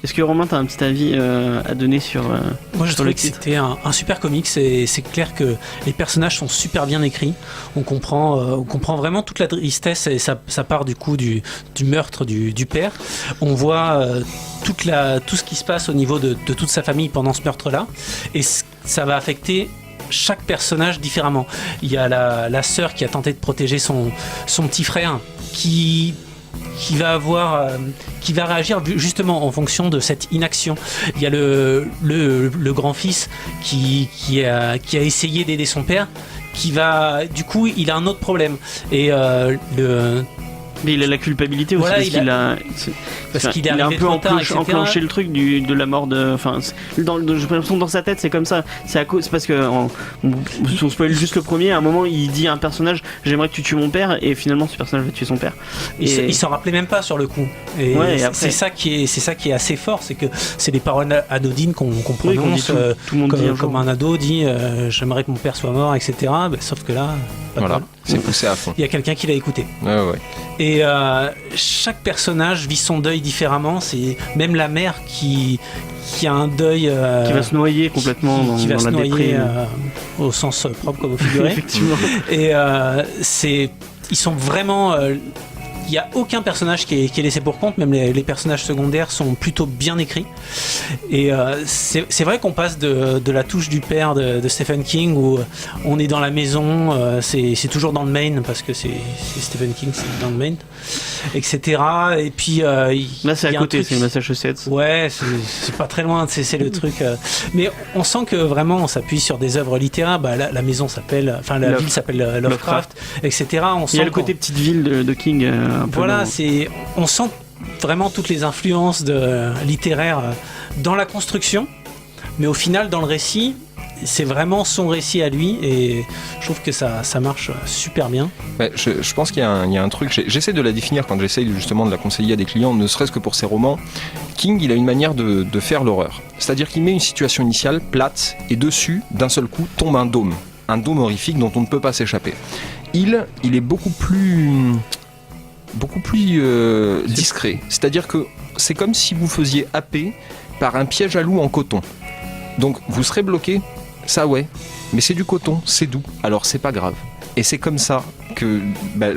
Est-ce que Romain, t'as un petit avis à donner sur Moi je trouvais que c'était un super comics, et c'est clair que les personnages sont super bien écrits. On comprend vraiment toute la tristesse, et ça part du coup du meurtre du père. On voit tout ce qui se passe au niveau de toute sa famille pendant ce meurtre-là. Et ça va affecter chaque personnage différemment. Il y a la sœur qui a tenté de protéger son petit frère qui va réagir justement en fonction de cette inaction. Il y a le grand-fils qui a essayé d'aider son père, du coup il a un autre problème. Et mais il a la culpabilité aussi, voilà, parce qu'il a un peu enclenché le truc de la mort de. Enfin, j'ai l'impression que dans sa tête c'est comme ça. C'est parce que on spoil juste le premier. À un moment, il dit à un personnage, j'aimerais que tu tues mon père, et finalement ce personnage va tuer son père. Il s'en rappelait même pas sur le coup. Et c'est ça qui est assez fort, c'est que c'est des paroles anodines qu'on prononce. Tout le monde dit comme un ado dit, j'aimerais que mon père soit mort, etc. Sauf que là, voilà, c'est poussé à fond. Il y a quelqu'un qui l'a écouté. Ouais. Et chaque personnage vit son deuil différemment. C'est même la mère qui a un deuil qui va se noyer complètement qui va dans se la noyer déprime. Au sens propre comme au figuré. Effectivement. Et ils sont vraiment il n'y a aucun personnage qui est laissé pour compte, même les personnages secondaires sont plutôt bien écrits. Et c'est vrai qu'on passe de la touche du père de Stephen King, où on est dans la maison, c'est toujours dans le Maine, parce que c'est Stephen King, c'est dans le Maine, etc. Et puis là c'est à côté, c'est le Massachusetts. Ouais, c'est pas très loin, c'est le truc. Mais on sent que vraiment on s'appuie sur des œuvres littéraires. La maison s'appelle, enfin la ville s'appelle Lovecraft, etc. Il y a le côté petite ville de King. Voilà, on sent vraiment toutes les influences littéraires dans la construction, mais au final dans le récit, c'est vraiment son récit à lui, et je trouve que ça marche super bien. Ouais, je pense qu'il y a un truc, j'essaie de la définir quand j'essaie justement de la conseiller à des clients, ne serait-ce que pour ses romans. King, il a une manière de faire l'horreur, c'est-à-dire qu'il met une situation initiale plate, et dessus, d'un seul coup, tombe un dôme horrifique dont on ne peut pas s'échapper. Il est beaucoup plus discret, c'est-à-dire que c'est comme si vous faisiez happer par un piège à loup en coton. Donc vous serez bloqué, ça ouais, mais c'est du coton, c'est doux, alors c'est pas grave. Et c'est comme ça que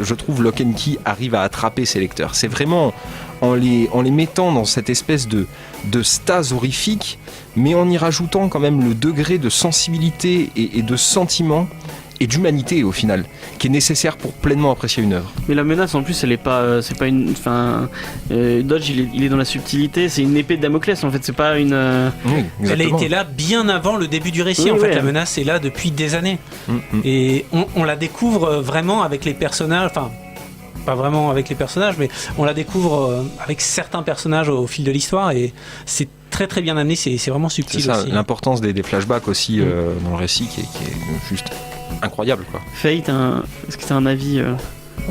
je trouve Lock & Key arrive à attraper ses lecteurs. C'est vraiment en les mettant dans cette espèce de stase horrifique, mais en y rajoutant quand même le degré de sensibilité et de sentiment et d'humanité au final, qui est nécessaire pour pleinement apprécier une œuvre. Mais la menace en plus, elle est pas, c'est pas une, enfin, Dodge il est dans la subtilité, c'est une épée de Damoclès en fait, c'est pas une. Oui, elle a été là bien avant le début du récit. Oui, en fait, ouais. La menace est là depuis des années, et on la découvre vraiment avec les personnages. Enfin, pas vraiment avec les personnages, mais on la découvre avec certains personnages au fil de l'histoire, et c'est très très bien amené. C'est vraiment subtil. C'est ça, aussi. l'importance des flashbacks aussi dans le récit qui est juste incroyable, quoi. Fate, est-ce que tu as un avis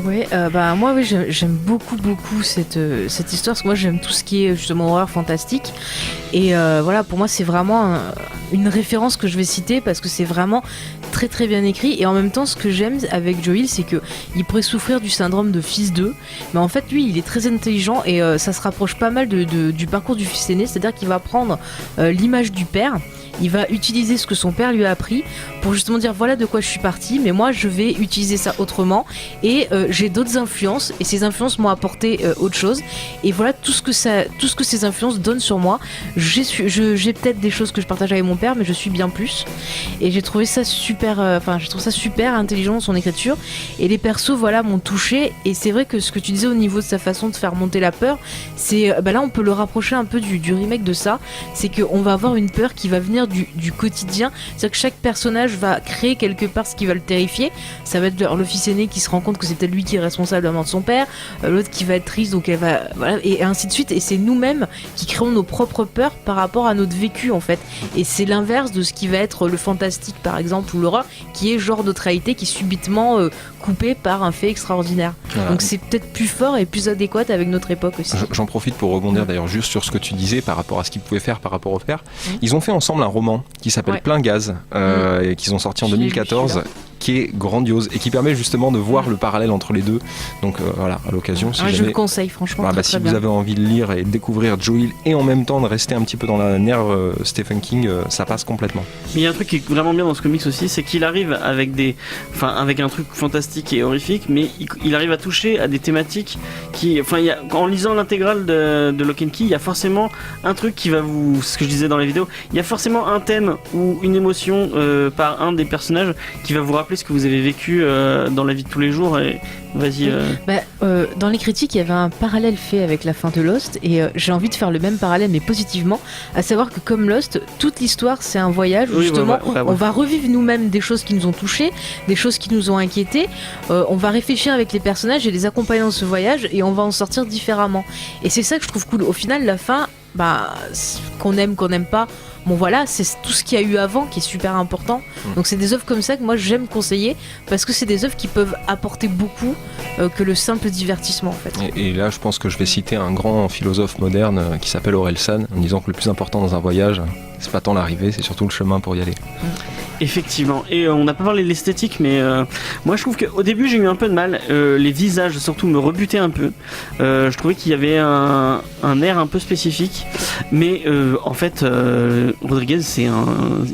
Ouais, moi oui, j'aime beaucoup cette histoire, parce que moi j'aime tout ce qui est justement horreur fantastique, et voilà, pour moi c'est vraiment une référence que je vais citer, parce que c'est vraiment très très bien écrit. Et en même temps, ce que j'aime avec Joe Hill, c'est que il pourrait souffrir du syndrome de fils 2, mais en fait lui il est très intelligent, et ça se rapproche pas mal du parcours du fils aîné, c'est-à-dire qu'il va prendre l'image du père, il va utiliser ce que son père lui a appris pour justement dire voilà de quoi je suis parti, mais moi je vais utiliser ça autrement, et j'ai d'autres influences, et ces influences m'ont apporté autre chose, et voilà tout ce que ces influences donnent sur moi. J'ai peut-être des choses que je partage avec mon père, mais je suis bien plus, et j'ai trouvé ça super, je trouve ça super intelligent son écriture, et les persos voilà m'ont touché. Et c'est vrai que ce que tu disais au niveau de sa façon de faire monter la peur, c'est là on peut le rapprocher un peu du remake de ça, c'est qu'on va avoir une peur qui va venir du quotidien, c'est-à-dire que chaque personnage va créer quelque part ce qui va le terrifier. Ça va être le fils aîné qui se rend compte que c'est peut-être lui qui est responsable de la mort de son père, l'autre qui va être triste, donc elle va, voilà, et ainsi de suite. Et c'est nous-mêmes qui créons nos propres peurs par rapport à notre vécu en fait, et c'est l'inverse de ce qui va être le fantastique par exemple, ou l'horreur, qui est genre notre réalité qui est subitement coupée par un fait extraordinaire. Voilà. Donc c'est peut-être plus fort et plus adéquat avec notre époque aussi. J'en profite pour rebondir d'ailleurs juste sur ce que tu disais par rapport à ce qu'ils pouvaient faire par rapport au père. Ils ont fait ensemble un roman qui s'appelle Plein Gaz, et qu'ils ont sorti en 2014, qui est grandiose et qui permet justement de voir le parallèle entre les deux. Donc voilà, à l'occasion, si je le conseille franchement. Si vous avez envie de lire et de découvrir Joe Hill et en même temps de rester un petit peu dans la nerve Stephen King, ça passe complètement. Mais il y a un truc qui est vraiment bien dans ce comics aussi, c'est qu'il arrive avec un truc fantastique et horrifique, mais il arrive à toucher à des thématiques en lisant l'intégrale de Lock and Key, il y a forcément un truc qui va ce que je disais dans la vidéo, il y a forcément un thème ou une émotion par un des personnages qui va vous rappeler ce que vous avez vécu dans la vie de tous les jours. Et vas-y. Dans les critiques, il y avait un parallèle fait avec la fin de Lost, et j'ai envie de faire le même parallèle mais positivement, à savoir que comme Lost, toute l'histoire c'est un voyage où justement on va revivre nous-mêmes des choses qui nous ont touchés, des choses qui nous ont inquiétés, on va réfléchir avec les personnages et les accompagner dans ce voyage et on va en sortir différemment. Et c'est ça que je trouve cool. Au final, la fin, qu'on aime pas, bon voilà, c'est tout ce qu'il y a eu avant qui est super important. Donc c'est des œuvres comme ça que moi j'aime conseiller, parce que c'est des œuvres qui peuvent apporter beaucoup que le simple divertissement en fait. Et là je pense que je vais citer un grand philosophe moderne qui s'appelle Orelsan, en disant que le plus important dans un voyage, c'est pas tant l'arrivée, c'est surtout le chemin pour y aller. Effectivement, et on n'a pas parlé de l'esthétique, mais moi je trouve qu'au début j'ai eu un peu de mal, les visages surtout me rebutaient un peu, je trouvais qu'il y avait un air un peu spécifique, mais en fait Rodriguez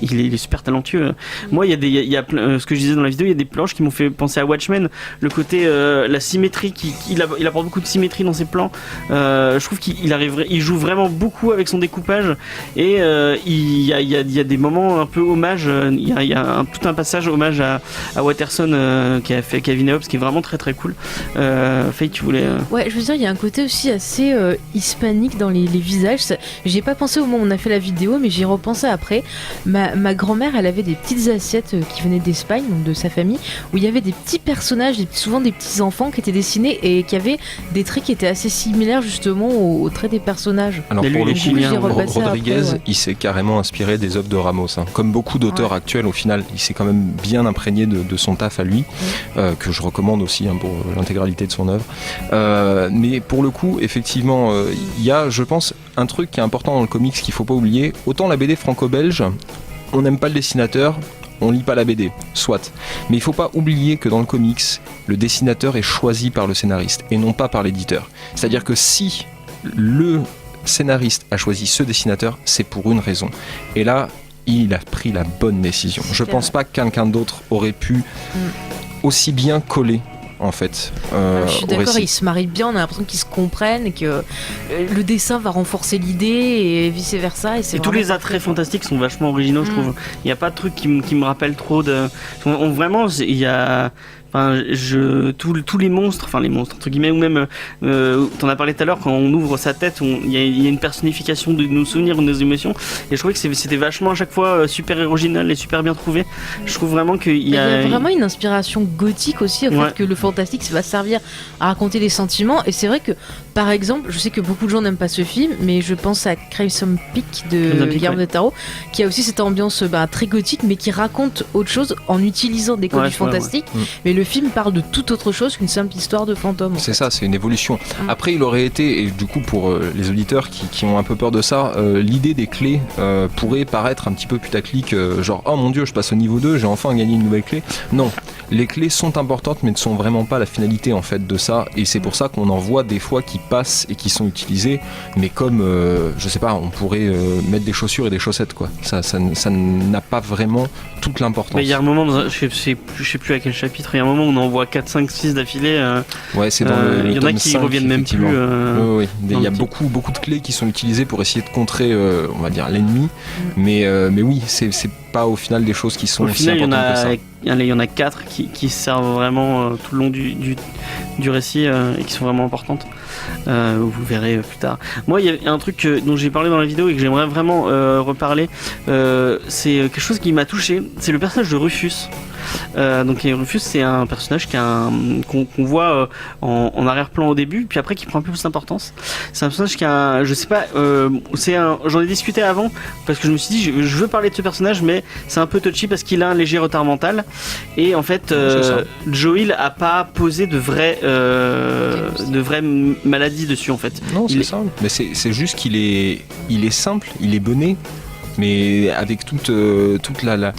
il est super talentueux. Moi il y a ce que je disais dans la vidéo, il y a des planches qui m'ont fait penser à Watchmen, le côté la symétrie, il apporte beaucoup de symétrie dans ses plans, je trouve qu'il joue vraiment beaucoup avec son découpage, et il y a des moments un peu hommage. Il y a tout un passage hommage à Watterson qui a fait Calvin et Hobbes, qui est vraiment très très cool. Faye, tu voulais Ouais, je veux dire, il y a un côté aussi assez hispanique dans les visages. J'y ai pas pensé au moment où on a fait la vidéo, mais j'y repensais après. Ma grand-mère, elle avait des petites assiettes qui venaient d'Espagne, donc de sa famille, où il y avait des petits personnages, souvent des petits enfants qui étaient dessinés et qui avaient des traits qui étaient assez similaires justement aux traits des personnages. Alors pour le coup, Rodriguez, après, il s'est carrément inspiré des œuvres de Ramos. Comme beaucoup d'auteurs actuels, au final, il s'est quand même bien imprégné de son taf à lui, que je recommande aussi pour l'intégralité de son œuvre. Mais pour le coup, effectivement, il y a, je pense, un truc qui est important dans le comics qu'il faut pas oublier. Autant la BD franco-belge, on n'aime pas le dessinateur, on lit pas la BD, soit. Mais il faut pas oublier que dans le comics, le dessinateur est choisi par le scénariste et non pas par l'éditeur. C'est-à-dire que si le scénariste a choisi ce dessinateur, c'est pour une raison. Et là, il a pris la bonne décision. Je pense pas que quelqu'un d'autre aurait pu aussi bien coller en fait. Je suis d'accord, ils se marient bien, on a l'impression qu'ils se comprennent et que le dessin va renforcer l'idée et vice versa. Et tous les attraits fantastiques sont vachement originaux, je trouve. Il n'y a pas de truc qui me rappelle trop de. Vraiment, il y a. Tous les monstres entre guillemets, ou même t'en as parlé tout à l'heure, quand on ouvre sa tête, il y a une personnification de nos souvenirs ou de nos émotions, et je trouvais que c'était vachement à chaque fois super original et super bien trouvé. Je trouve vraiment qu'il y a vraiment une inspiration gothique aussi, au fait que le fantastique ça va servir à raconter des sentiments. Et c'est vrai que par exemple, je sais que beaucoup de gens n'aiment pas ce film, mais je pense à Crimson Peak de Guillermo del Toro, qui a aussi cette ambiance très gothique, mais qui raconte autre chose en utilisant des codes du fantastique. Mais le film parle de toute autre chose qu'une simple histoire de fantôme. C'est ça, c'est une évolution. Après, il aurait été, et du coup pour les auditeurs qui ont un peu peur de ça, l'idée des clés pourrait paraître un petit peu putaclic, genre oh mon dieu, je passe au niveau 2, j'ai enfin gagné une nouvelle clé. Non, les clés sont importantes, mais ne sont vraiment pas la finalité en fait de ça, et c'est pour ça qu'on en voit des fois qui passent et qui sont utilisés, mais comme je sais pas, on pourrait mettre des chaussures et des chaussettes quoi. Ça n'a pas vraiment toute l'importance. Mais il y a un moment, je sais plus à quel chapitre, il y a un moment où on en voit 4, 5, 6 d'affilée. Ouais, c'est dans le il y en a qui 5, reviennent même plus. Oui. Il y a beaucoup de clés qui sont utilisées pour essayer de contrer, on va dire, l'ennemi, mais oui, c'est pas au final des choses qui sont aussi importantes que ça. Il y en a 4 qui servent vraiment tout le long du récit et qui sont vraiment importantes. Vous verrez plus tard. Moi, il y a un truc dont j'ai parlé dans la vidéo et que j'aimerais vraiment reparler. C'est quelque chose qui m'a touché. C'est le personnage de Rufus. Donc Rufus, c'est un personnage qu'on voit en arrière-plan au début, puis après qui prend un peu plus d'importance. C'est un personnage qui a, je sais pas, j'en ai discuté avant parce que je me suis dit je veux parler de ce personnage, mais c'est un peu touchy parce qu'il a un léger retard mental et en fait Joe Hill a pas posé de vraies maladies dessus en fait. Non, c'est ça. Mais c'est juste qu'il est simple, il est bonnet. mais avec toute la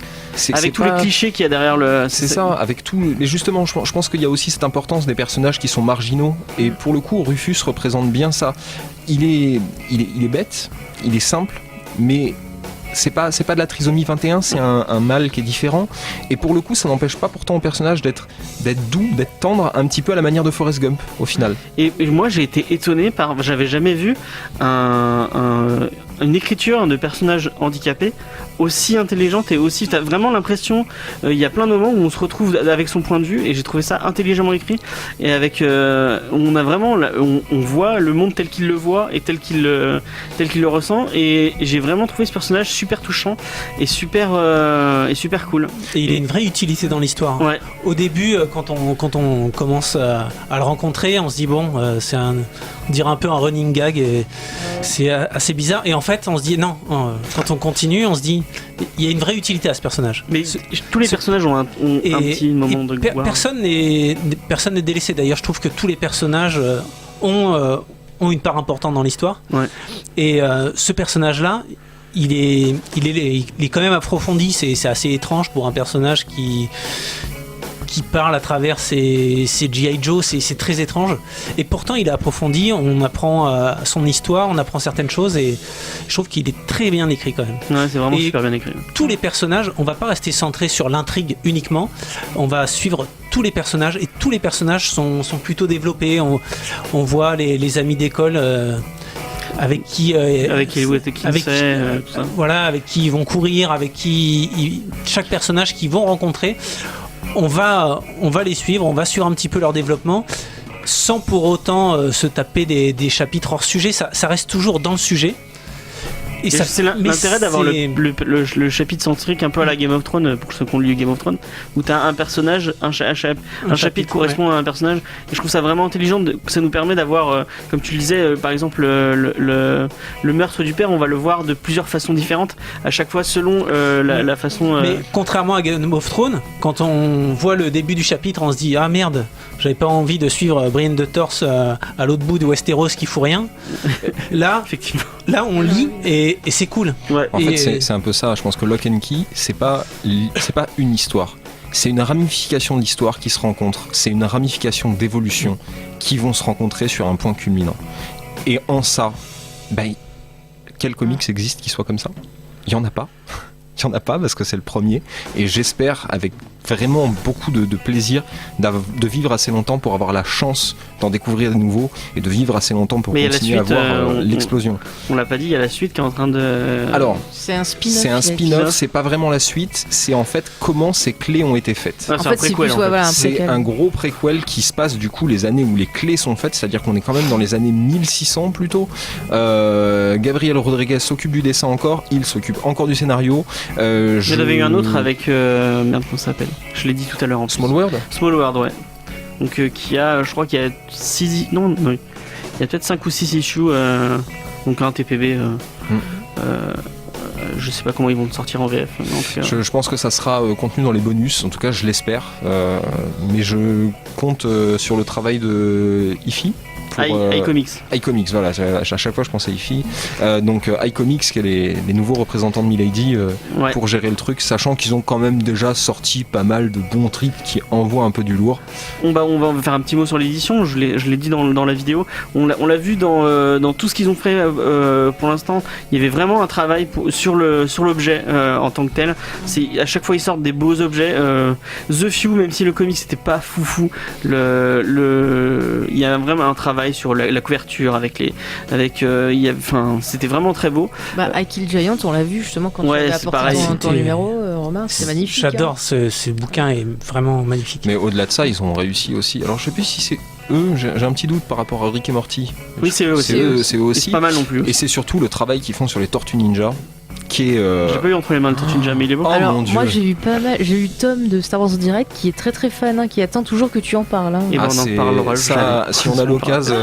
avec tous les clichés qu'il y a derrière le. C'est ça, avec tout. Mais justement, je pense qu'il y a aussi cette importance des personnages qui sont marginaux. Et pour le coup, Rufus représente bien ça. Il est bête, il est simple, mais c'est pas de la trisomie 21, c'est un mal qui est différent. Et pour le coup, ça n'empêche pas pourtant au personnage d'être doux, d'être tendre, un petit peu à la manière de Forrest Gump, au final. Et moi, j'ai été étonné j'avais jamais vu une écriture de personnage handicapé aussi intelligente et aussi. T'as vraiment l'impression. Il y a plein de moments où on se retrouve avec son point de vue et j'ai trouvé ça intelligemment écrit. Et avec. On a vraiment. On voit le monde tel qu'il le voit et tel qu'il le ressent. Et j'ai vraiment trouvé ce personnage super touchant et super cool. Et il a une vraie utilité dans l'histoire. Ouais. Au début, quand on commence à le rencontrer, on se dit bon, c'est on dirait un peu un running gag et c'est assez bizarre. Et en fait, on se dit non. Quand on continue, on se dit il y a une vraie utilité à ce personnage. Mais tous les personnages ont un petit moment de gloire. Personne n'est délaissé. D'ailleurs, je trouve que tous les personnages ont une part importante dans l'histoire. Ouais. Et ce personnage-là, il est quand même approfondi. C'est assez étrange pour un personnage qui parle à travers ses G.I. Joe, c'est très étrange. Et pourtant, il est approfondi, on apprend son histoire, on apprend certaines choses et je trouve qu'il est très bien écrit quand même. Ouais, c'est vraiment super bien écrit. Tous les personnages, on va pas rester centré sur l'intrigue uniquement, on va suivre tous les personnages et tous les personnages sont plutôt développés. On voit les amis d'école avec qui avec qui ils vont courir, avec qui chaque personnage qu'ils vont rencontrer. On va les suivre, on va suivre un petit peu leur développement sans pour autant se taper des chapitres hors sujet, ça reste toujours dans le sujet. Et c'est l'intérêt d'avoir le chapitre centrique un peu à la Game of Thrones, pour ceux qui ont lu Game of Thrones, où tu as un personnage, un chapitre correspond à un personnage. Et je trouve ça vraiment intelligent, ça nous permet d'avoir, comme tu le disais, par exemple, le meurtre du père, on va le voir de plusieurs façons différentes, à chaque fois selon la façon... Mais contrairement à Game of Thrones, quand on voit le début du chapitre, on se dit « Ah merde, j'avais pas envie de suivre Brienne de Tarse à l'autre bout de Westeros qui fout rien. » Là, effectivement, là on lit et c'est cool. Ouais. En fait, c'est un peu ça. Je pense que Lock and Key, c'est pas une histoire. C'est une ramification de l'histoire qui se rencontre. C'est une ramification d'évolution qui vont se rencontrer sur un point culminant. Et en ça, quel comics existe qui soit comme ça ? Il y en a pas. Il n'y en a pas parce que c'est le premier. Et j'espère, avec vraiment beaucoup de plaisir, de vivre assez longtemps pour avoir la chance d'en découvrir de nouveaux et de vivre assez longtemps pour continuer à voir l'explosion. On l'a pas dit, il y a la suite qui est en train de... Alors, c'est un spin-off. C'est un spin-off, c'est pas vraiment la suite, c'est en fait comment ces clés ont été faites. Ah, c'est un gros préquel qui se passe du coup les années où les clés sont faites, c'est-à-dire qu'on est quand même dans les années 1600 plutôt. Gabriel Rodriguez s'occupe du dessin encore, il s'occupe encore du scénario. J'en avais eu un autre avec... merde, comment ça s'appelle ? Je l'ai dit tout à l'heure en plus. Small World, ouais. Donc je crois qu'il y a 6... Non, il y a peut-être 5 ou 6 issues, donc un TPB. Je sais pas comment ils vont le sortir en VF. Mais en tout cas... je pense que ça sera contenu dans les bonus, en tout cas je l'espère. Mais je compte sur le travail de IFI. iComics, voilà, à chaque fois je pense à IFI. Donc iComics, qui est les nouveaux représentants de Milady pour gérer le truc, sachant qu'ils ont quand même déjà sorti pas mal de bons trips qui envoient un peu du lourd. On va faire un petit mot sur l'édition, je l'ai dit dans la vidéo. On l'a vu dans tout ce qu'ils ont fait pour l'instant. Il y avait vraiment un travail sur l'objet en tant que tel. À chaque fois ils sortent des beaux objets. The Few, même si le comic c'était pas foufou, il y a vraiment un travail sur la couverture c'était vraiment très beau. I Kill Giant, on l'a vu justement quand tu avais apporté ton numéro, Romain, c'est magnifique. J'adore ce bouquin, est vraiment magnifique. Mais au-delà de ça, ils ont réussi aussi. Alors je sais plus si c'est eux, j'ai un petit doute par rapport à Rick et Morty. Oui, c'est eux aussi. C'est eux aussi. C'est pas mal non plus. Et c'est surtout le travail qu'ils font sur les Tortues Ninja. J'ai pas eu entre les mains le Tortue Ninja, mais il est beau. Alors moi j'ai eu Tom de Star Wars Direct qui est très très fan, qui attend toujours que tu en parles. Et on en parlera ça, si on a l'occasion,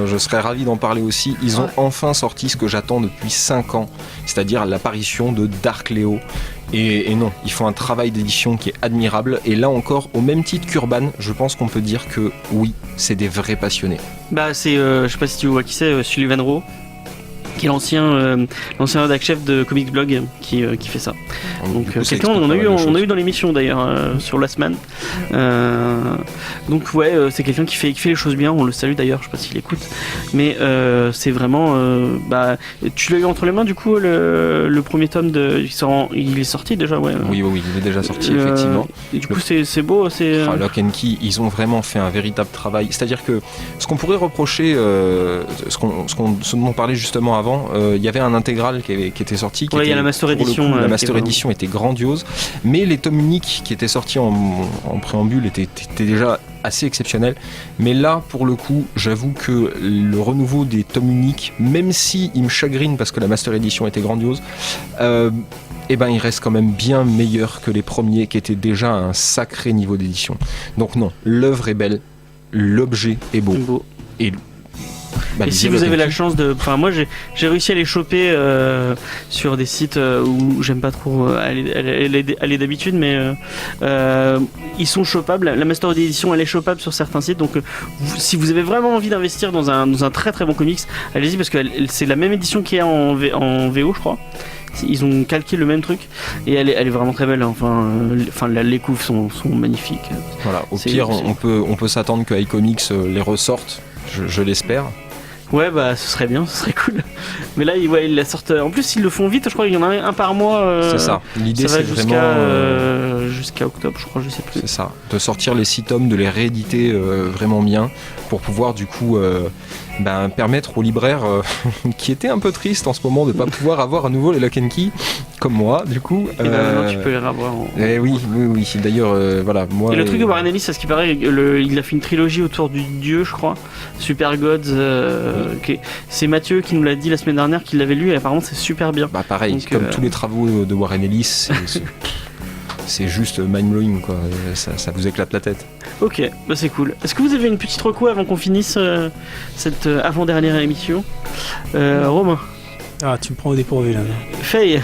je serais ravi d'en parler aussi. Ils ont enfin sorti ce que j'attends depuis 5 ans, c'est-à-dire l'apparition de Dark Leo. Et non, ils font un travail d'édition qui est admirable. Et là encore, au même titre qu'Urban, je pense qu'on peut dire que oui, c'est des vrais passionnés. C'est, je sais pas si tu vois qui c'est, Sullivan Rowe. qui est l'ancien rédac chef de Comics Blog qui fait ça. Donc quelqu'un on a eu dans l'émission d'ailleurs sur Last Man. Donc ouais, c'est quelqu'un qui fait les choses bien, on le salue d'ailleurs, je sais pas s'il écoute, mais c'est vraiment tu l'as eu entre les mains du coup le premier tome il est sorti déjà, ouais. Oui, il est déjà sorti effectivement. Et du coup c'est beau, c'est Lock and Key, ils ont vraiment fait un véritable travail, c'est-à-dire que ce qu'on pourrait reprocher ce dont on parlait justement avant, il y avait un intégral qui était sorti. Il y a la Master Edition. La Master Edition était grandiose, mais les tomes uniques qui étaient sortis en préambule étaient déjà assez exceptionnels. Mais là, pour le coup, j'avoue que le renouveau des tomes uniques, même si il me chagrine parce que la Master Edition était grandiose, il reste quand même bien meilleur que les premiers qui étaient déjà à un sacré niveau d'édition. Donc non, l'œuvre est belle, l'objet est beau. Et si vous avez la chance de... Enfin moi j'ai réussi à les choper sur des sites où j'aime pas trop aller d'habitude, mais ils sont chopables. La Master Edition elle est chopable sur certains sites, donc si vous avez vraiment envie d'investir dans un très très bon comics, allez-y, parce que c'est la même édition qu'il y a en VO je crois. Ils ont calqué le même truc et elle est vraiment très belle. Les couves sont magnifiques. Voilà, au pire on peut s'attendre que iComics les ressorte, je l'espère. Ouais, ce serait bien, ce serait cool. Mais là, ils la sortent. En plus, ils le font vite, je crois qu'il y en a un par mois. C'est ça. L'idée, ça va c'est vraiment. Jusqu'à octobre, je crois, je sais plus. C'est ça. De sortir les 6 tomes, de les rééditer vraiment bien pour pouvoir, du coup, permettre aux libraires qui étaient un peu tristes en ce moment de ne pas pouvoir avoir à nouveau les Lock and Key, comme moi, du coup. Et maintenant, tu peux les revoir. Oui. D'ailleurs, voilà. Moi, et le truc de Warren Ellis, à ce qui paraît, il a fait une trilogie autour du dieu, je crois. Super Gods. C'est Mathieu qui nous l'a dit la semaine dernière qu'il l'avait lu et apparemment c'est super bien. Pareil, donc, comme tous les travaux de Warren Ellis, c'est juste mind-blowing, quoi. Ça vous éclate la tête. Ok, c'est cool. Est-ce que vous avez une petite reco avant qu'on finisse cette avant-dernière émission, Romain? Ah, tu me prends au dépourvu là. Faye.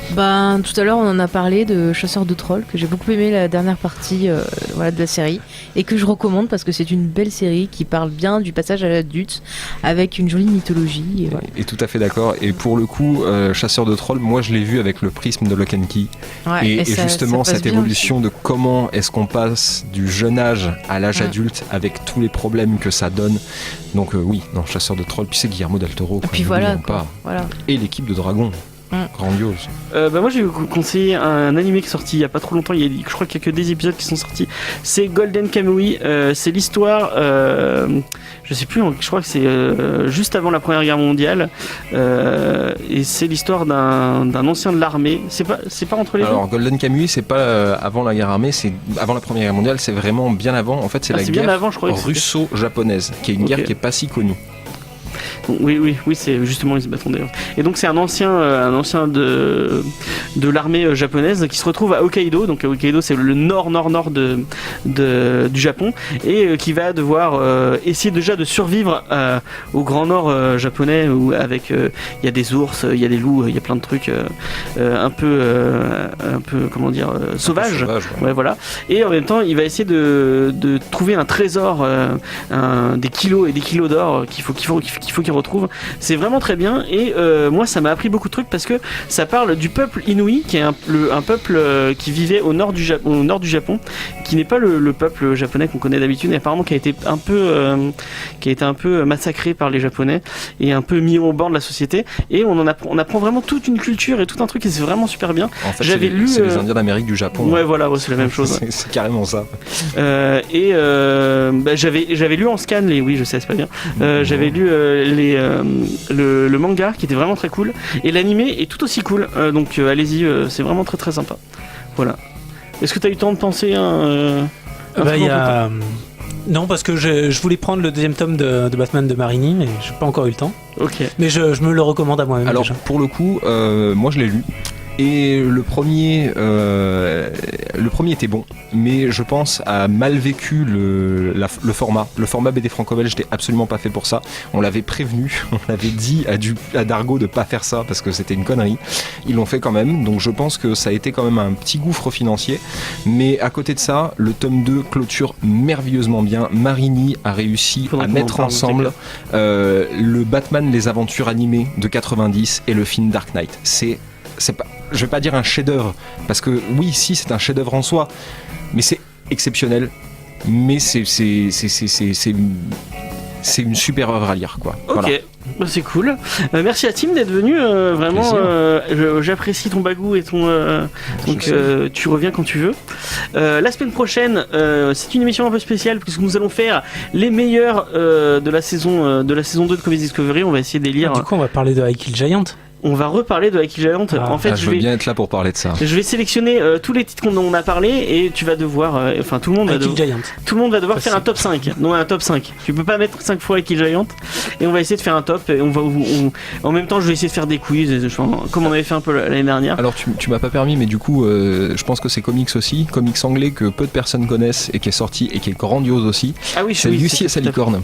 Tout à l'heure on en a parlé de Chasseurs de trolls, que j'ai beaucoup aimé la dernière partie de la série et que je recommande parce que c'est une belle série qui parle bien du passage à l'adulte avec une jolie mythologie. Et tout à fait d'accord. Et pour le coup, Chasseurs de trolls, moi je l'ai vu avec le prisme de Lock and Key. Ouais, et justement cette évolution de comment est-ce qu'on passe du jeune âge à l'âge adulte avec tous les problèmes que ça donne. Donc Chasseurs de trolls, puis c'est Guillermo del Toro. Et puis voilà. Et l'équipe de Dragon. Grandiose. Moi j'ai conseillé un animé qui est sorti il y a pas trop longtemps, je crois qu'il y a que des épisodes qui sont sortis. C'est Golden Kamuy, c'est l'histoire, je sais plus, je crois que c'est juste avant la Première Guerre mondiale, et c'est l'histoire d'un ancien de l'armée. C'est pas entre les deux. Alors Golden Kamuy, c'est pas avant la guerre armée, c'est avant la Première Guerre mondiale, c'est vraiment bien avant. En fait, c'est la guerre russo-japonaise, qui est une guerre qui est pas si connue. Oui, c'est justement ils se battent d'ailleurs. Et donc c'est un ancien de l'armée japonaise qui se retrouve à Hokkaido. Donc Hokkaido c'est le nord du Japon et qui va devoir essayer déjà de survivre au grand nord japonais où avec il y a des ours, il y a des loups, il y a plein de trucs un peu comment dire sauvages. Ouais, voilà. Et en même temps il va essayer de trouver un trésor, des kilos et des kilos d'or qu'il faut qu'il retrouve. C'est vraiment très bien et moi ça m'a appris beaucoup de trucs parce que ça parle du peuple Inouï qui est un peuple qui vivait au nord du Japon, qui n'est pas le peuple japonais qu'on connaît d'habitude et apparemment qui a été un peu massacré par les Japonais et un peu mis au bord de la société, et on apprend vraiment toute une culture et tout un truc et c'est vraiment super bien. En fait, c'est les Indiens d'Amérique du Japon. Ouais, voilà, c'est la même chose. C'est carrément ça. J'avais lu en scan oui, je sais, c'est pas bien. J'avais lu le manga qui était vraiment très cool et l'animé est tout aussi cool, donc allez-y, c'est vraiment très très sympa. Voilà. Est-ce que tu as eu le temps de penser Non, parce que je voulais prendre le deuxième tome de Batman de Marini, mais j'ai pas encore eu le temps. Ok. Mais je me le recommande à moi-même. Alors déjà. pour le coup, moi je l'ai lu. Et le premier était bon, mais je pense a mal vécu le format. Le format BD franco-belge n'était absolument pas fait pour ça. On l'avait prévenu, on l'avait dit à Dargaud de pas faire ça parce que c'était une connerie. Ils l'ont fait quand même, donc je pense que ça a été quand même un petit gouffre financier. Mais à côté de ça, le tome 2 clôture merveilleusement bien. Marini a réussi à mettre ensemble le Batman les aventures animées de 90 et le film Dark Knight. C'est pas, je vais pas dire un chef-d'œuvre parce que oui, si c'est un chef-d'œuvre en soi, mais c'est exceptionnel. Mais c'est une super œuvre à lire, quoi. Ok, voilà. Bah, c'est cool. Merci à Tim d'être venu. Vraiment, j'apprécie ton bagou et ton. Donc tu reviens quand tu veux. La semaine prochaine, c'est une émission un peu spéciale puisque nous allons faire les meilleurs de la saison 2 de Comics Discovery. On va essayer de les lire. Du coup, on va parler de I Kill Giant. On va reparler de I Kill Giant. En fait, je veux bien être là pour parler de ça. Je vais sélectionner tous les titres dont on a parlé et tu vas devoir, enfin tout le monde va devoir faire un top 5. Non, un top 5. Tu peux pas mettre 5 fois I Kill Giant et on va essayer de faire un top et en même temps je vais essayer de faire des quiz comme on avait fait un peu l'année dernière. Alors tu m'as pas permis, mais du coup je pense que c'est comics aussi, comics anglais que peu de personnes connaissent et qui est sorti et qui est grandiose aussi. Ah oui, c'est Lucie et sa licorne.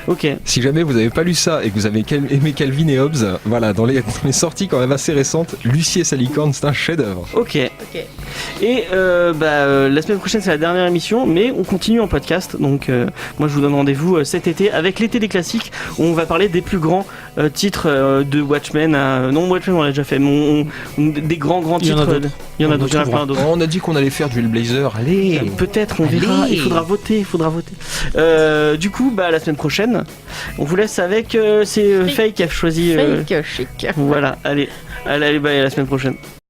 Ok. Si jamais vous avez pas lu ça et que vous avez aimé Calvin et Hobbes, voilà, dans les sorties quand même assez récentes, Lucie et sa licorne, c'est un chef-d'œuvre. Ok. Et la semaine prochaine c'est la dernière émission, mais on continue en podcast. Donc moi je vous donne rendez-vous cet été avec l'été des classiques où on va parler des plus grands titres de Watchmen. Non, Watchmen on l'a déjà fait, mais des grands titres. Il y en a d'autres. On a dit qu'on allait faire du Hellblazer. Allez. Peut-être, on verra. Il faudra voter. Du coup, la semaine prochaine, on vous laisse avec c'est Fake qui a choisi. Fake chic. Voilà. Allez, à la semaine prochaine.